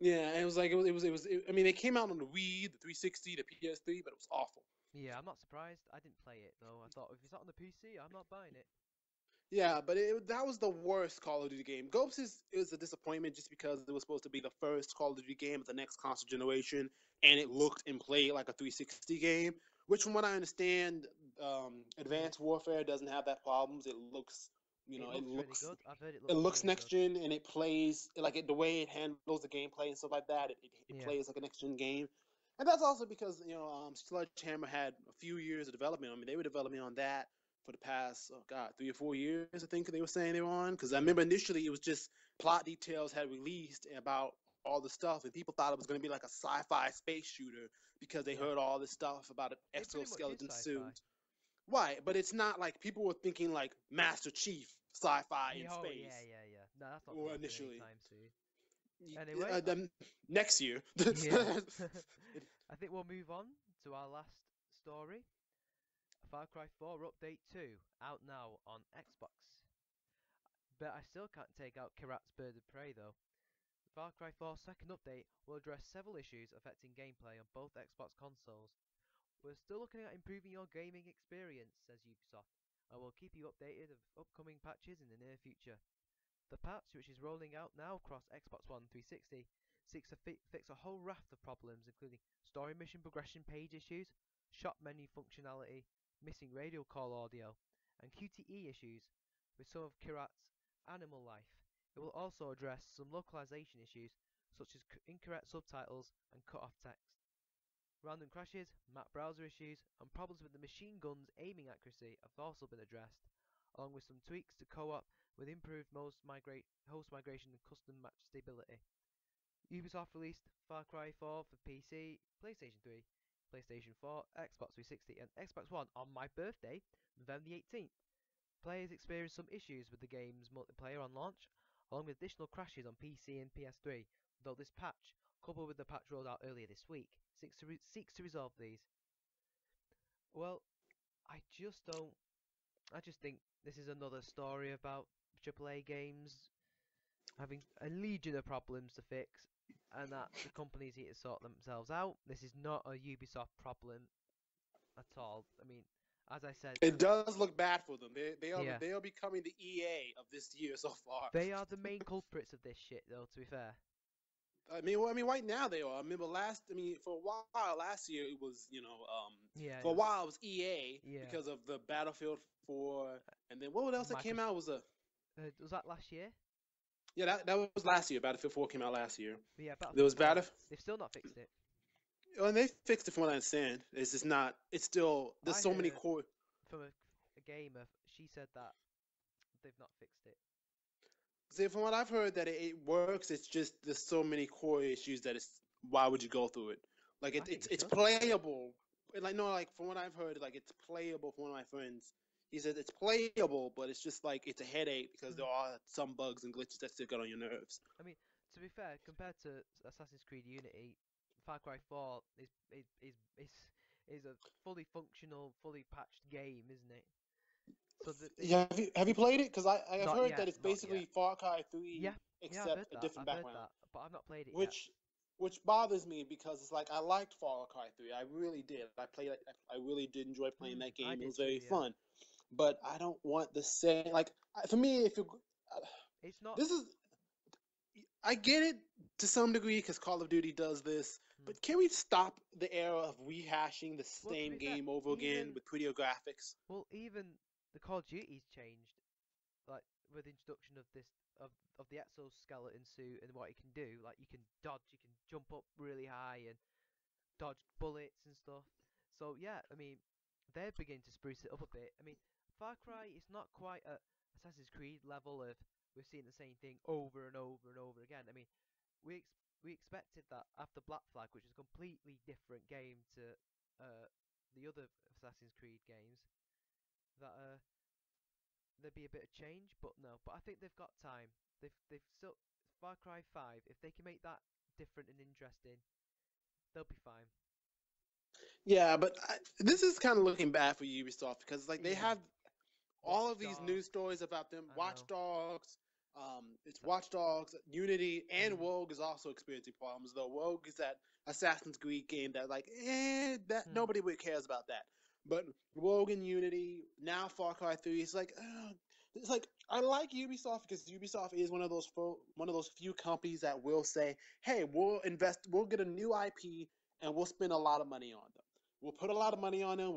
Yeah, it was like I mean, they came out on the Wii, the 360, the PS3, but it was awful. Yeah, I'm not surprised. I didn't play it though. I thought if it's not on the PC, I'm not buying it. Yeah, but that was the worst Call of Duty game. Ghosts is a disappointment just because it was supposed to be the first Call of Duty game of the next console generation, and it looked and played like a 360 game. Which, from what I understand, Yeah, Advanced Warfare doesn't have that problems. It looks, it it looks really looks good. I've heard it it looks looks really next good. gen, and it plays like the way it handles the gameplay and stuff like that. It Yeah, plays like a next gen game, and that's also because Sledgehammer had a few years of development. I mean, they were developing on that for the past 3 or 4 years. I think they were saying they were on, because I yeah. remember initially it was just plot details had released about all the stuff, and people thought it was going to be like a sci-fi space shooter because they Yeah. heard all this stuff about an It pretty much is exoskeleton sci-fi. suit. Right, but it's not like people were thinking like Master Chief sci-fi in Yeah, oh yeah, space yeah, yeah. No, that's not gonna or happen initially. anytime soon. Anyway, Then next year. yeah. I think we'll move on to our last story. Far Cry 4 Update 2 out now on Xbox. But I still can't take out Kirat's Bird of Prey though. Far Cry 4's second update will address several issues affecting gameplay on both Xbox consoles. We're still looking at improving your gaming experience, says Ubisoft, and we'll keep you updated of upcoming patches in the near future. The patch, which is rolling out now across Xbox One 360, seeks to fix a whole raft of problems, including story mission progression page issues, shop menu functionality, missing radio call audio, and QTE issues with some of Kirat's animal life. It will also address some localization issues, such as incorrect subtitles and cut off text. Random crashes, map browser issues, and problems with the machine gun's aiming accuracy have also been addressed, along with some tweaks to co-op with improved host migration and custom match stability. Ubisoft released Far Cry 4 for PC, PlayStation 3, PlayStation 4, Xbox 360, and Xbox One on my birthday, November the 18th. Players experienced some issues with the game's multiplayer on launch, along with additional crashes on PC and PS3, though this patch, coupled with the patch rolled out earlier this week, seeks to resolve these. Well, I just don't. I just think this is another story about AAA games having a legion of problems to fix, and that the companies need to sort themselves out. This is not a Ubisoft problem at all. I mean, as I said, It does look bad for them. yeah, they are becoming the EA of this year so far. they are the main culprits of this shit, though. To be fair, Right now they are. I remember for a while last year it was, yeah, for it a was, while it was EA yeah, because of the Battlefield 4, and then what else that came Microsoft. out Was that last year? yeah, that was last year. Battlefield 4 came out last year. But yeah, There Battlefield was 4. Battle, They've still not fixed it. and they fixed it from what I understand. It's just not. It's still there's I so many heard core. from a gamer. She said that they've not fixed it. See, from what I've heard, that it works. It's just there's so many core issues that it's why would you go through it? Like I think you it's should. playable. Like no, like from what I've heard, like it's playable. From one of my friends, he said it's playable, but it's just like it's a headache because there Mm. are some bugs and glitches that still get on your nerves. I mean, to be fair, compared to Assassin's Creed Unity, Far Cry 4 is a fully functional, fully patched game, isn't it? So that they Yeah, have you played it? Because I've not heard that yet, it's not yet. basically Far Cry 3 Yeah, yeah, I've heard except a that. different I've heard background. that, but I've not played it yet. Which bothers me because it's like I liked Far Cry 3. I really did. I really did enjoy playing that I game. It did was too. very Yeah, fun. But I don't want the same. Like for me, if you it's not. this is I get it to some degree because Call of Duty does this, Mm. but can we stop the era of rehashing the Well, to same be fair, game over again with prettier graphics? even the Call of Duty's changed, like with the introduction of of the exoskeleton suit and what it can do. Like you can dodge, you can jump up really high and dodge bullets and stuff. So yeah, I mean, they're beginning to spruce it up a bit. I mean, Far Cry is not quite at Assassin's Creed level of we've seen the same thing over and over and over again. I mean, we we expected that after Black Flag, which is a completely different game to uh the other Assassin's Creed games, that there'd be a bit of change. But no, but I think they've got time. They've still Far Cry 5. If they can make that different and interesting, they'll be fine. Yeah, but this is kind of looking bad for Ubisoft because like they Yeah, have all Watch of these news Dogs. stories about them. I Watch know. Dogs, it's That, Watch Dogs, Unity, and mm, Rogue is also experiencing problems. Though Rogue is that Assassin's Creed game that like, that mm, nobody really cares about that. But Rogue and Unity, now Far Cry 3, it's like I like Ubisoft because Ubisoft is one of those few companies that will say, "Hey, we'll get a new IP, and we'll spend a lot of money on them." We'll put a lot of money on them.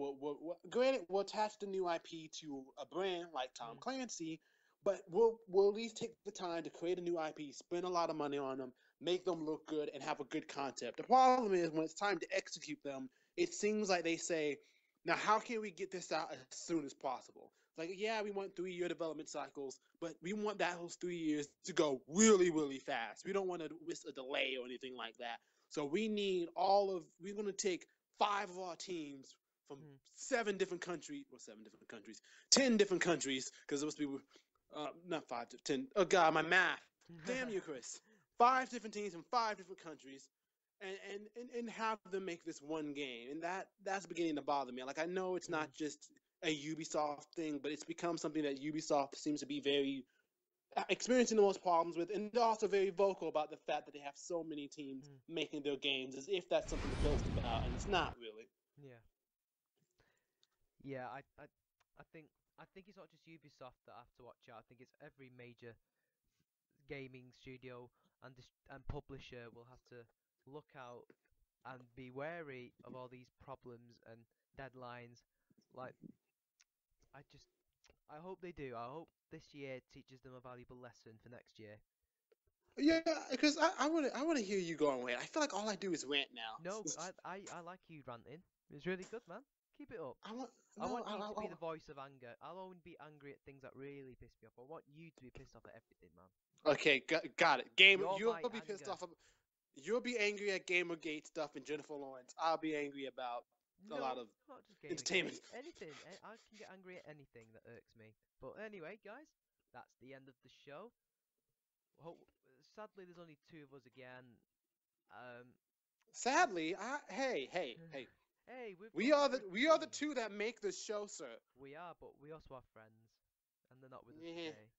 Granted, we'll attach the new IP to a brand like Tom mm, Clancy, but we'll at least take the time to create a new IP, spend a lot of money on them, make them look good, and have a good concept. The problem is when it's time to execute them, it seems like they say, "Now, how can we get this out as soon as possible?" It's like, yeah, we want 3-year development cycles, but we want those 3 years to go really, really fast. We don't want to risk a delay or anything like that. So we're going to take 5 of our teams from mm. 10 different countries, because those people, not 5 to 10. Oh God, my math. Damn you, Chris. 5 different teams from 5 different countries, and have them make this one game, and that's beginning to bother me. Like I know it's mm, not just a Ubisoft thing, but it's become something that Ubisoft seems to be very experiencing the most problems with, and they're also very vocal about the fact that they have so many teams mm. making their games, as if that's something to boast about, and it's not really. Yeah, yeah. I think I think it's not just Ubisoft that have to watch out. I think it's every major gaming studio and publisher will have to look out and be wary of all these problems and deadlines. Like I just I hope they do. I hope this year teaches them a valuable lesson for next year. Yeah, because I want to hear you go on rant. I feel like all I do is rant now. No, I like you ranting. It's really good, man. Keep it up. I want I no, want you to be the voice of anger. I'll only be angry at things that really piss me off. I want you to be pissed off at everything, man. okay, got it. Game, You're you'll my be pissed anger. off. You'll be angry at Gamergate stuff and Jennifer Lawrence. I'll be angry about a lot No, of not just entertainment. Gamergate. Anything. I can get angry at anything that irks me. But anyway, guys, that's the end of the show. Sadly, there's only two of us again. Um, Sadly, hey, hey, we've we got are we're a the team. two that make this show, sir. We are, but we also have friends, and they're not with us Nah, today.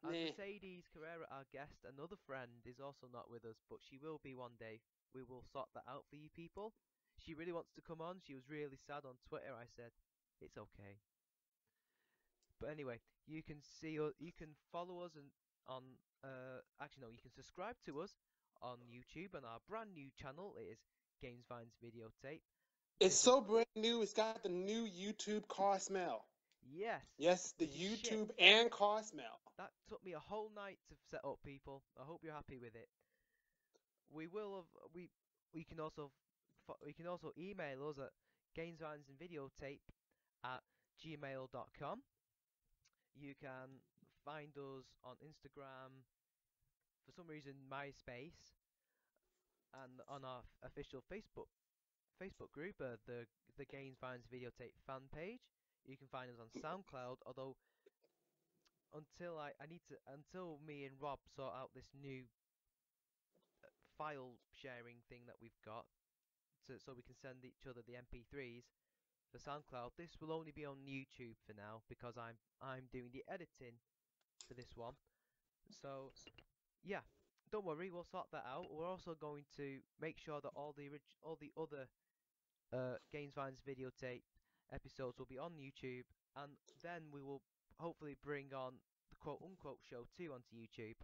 And nah. Mercedes Carrera, our guest, another friend, is also not with us, but she will be one day. We will sort that out for you people. She really wants to come on. She was really sad on Twitter. I said, it's okay. But anyway, you can see us, you can follow us and on actually no, you can subscribe to us on YouTube on our brand new channel. It is Games Vines Videotape. It's This is so brand new. It's got the new YouTube car smell. yes, Yes, the which is shit. YouTube and car smell. That took me a whole night to set up, people. I hope you're happy with it. We will have we can also we can also email us at gamesvines and videotape at gmail.com. You can find us on Instagram, for some reason MySpace, and on our official Facebook group, the Games Vines Videotape fan page. You can find us on SoundCloud, although I need to until me and Rob sort out this new file sharing thing that we've got so we can send each other the MP3s for SoundCloud. This will only be on YouTube for now because I'm doing the editing for this one. So yeah, don't worry, we'll sort that out. We're also going to make sure that all the other Games Vines videotape episodes will be on YouTube, and then we will hopefully bring on the quote unquote show 2 onto YouTube.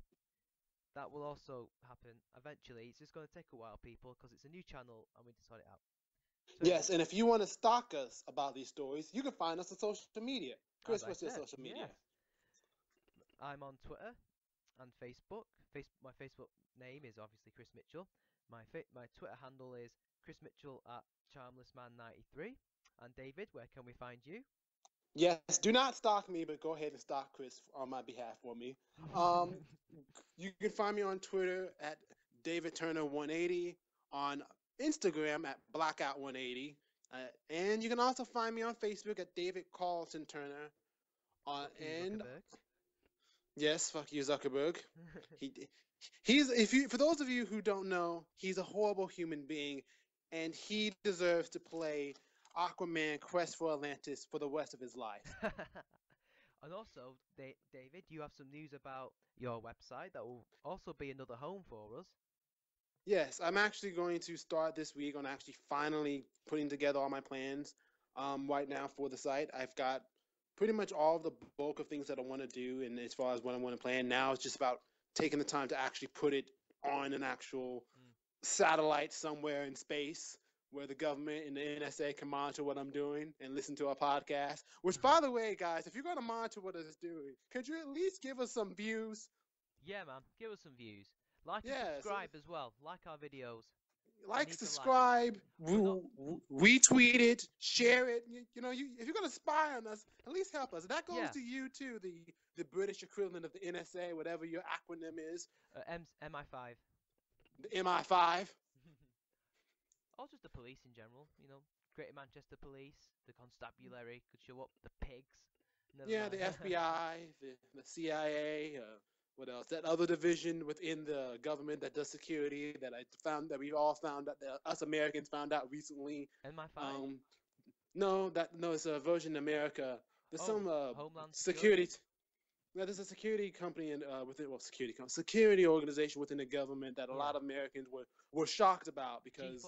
That will also happen eventually. It's just going to take a while, people, because it's a new channel and we need to sort it out. So Yes, anyway, and if you want to stalk us about these stories, you can find us on social media. as Chris, I what's your said, social yes, media? I'm on Twitter and Facebook. My Facebook name is obviously Chris Mitchell. My Twitter handle is Chris Mitchell at CharmlessMan93. And David, where can we find you? Yes, do not stalk me, but go ahead and stalk Chris on my behalf for me. Um, you can find me on Twitter at David Turner 180, on Instagram at Blackout 180. And you can also find me on Facebook at David Carlton Turner. Fuck you, And Zuckerberg. yes, fuck you, Zuckerberg. He he's if you for those of you who don't know, he's a horrible human being, and he deserves to play Aquaman Quest for Atlantis for the rest of his life. And also, David, you have some news about your website that will also be another home for us. Yes, I'm actually going to start this week on actually finally putting together all my plans right now for the site. I've got pretty much all of the bulk of things that I want to do, and as far as what I want to plan, now it's just about taking the time to actually put it on an actual Mm. satellite somewhere in space where the government and the NSA can monitor what I'm doing and listen to our podcast. Which, by the way, guys, if you're going to monitor what it's doing, could you at least give us some views? Yeah, man, give us some views. Like and Yeah, so subscribe as well. Like our videos. We like, need the likes. subscribe, We're not. retweet it, share it. If you're gonna spy on us, at least help us. That goes Yeah, to you too, the British equivalent of the NSA, whatever your acronym is, MI5. the MI5. Or just the police in general. Greater Manchester Police, the constabulary could show up. The pigs. Never Yeah, the mind. FBI, the CIA. What else? That other division within the government that does security that we all found out that us Americans found out recently. MI5. Um, no, it's a Virgin America. There's Oh, some Homeland Security. security. Yeah, there's a security company security organization within the government that a Yeah. lot of Americans were shocked about G4S.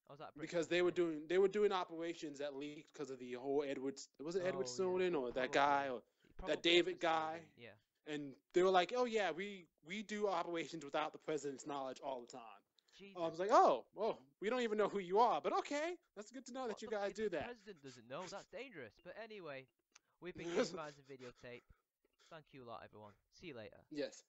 Or was that a British because company? they were doing operations that leaked because of the whole Edward Oh yeah, Snowden or that probably. guy or that Probably David Edward guy, Snowden. Yeah. and they were like, oh yeah, we do operations without the president's knowledge all the time. I Jesus. was like, oh, well, we don't even know who you are, but okay, that's good to know What that you the? guys If the do that. president doesn't know, that's dangerous. But anyway, we've been Game Vines and Videotape. Thank you a lot, everyone. See you later. Yes.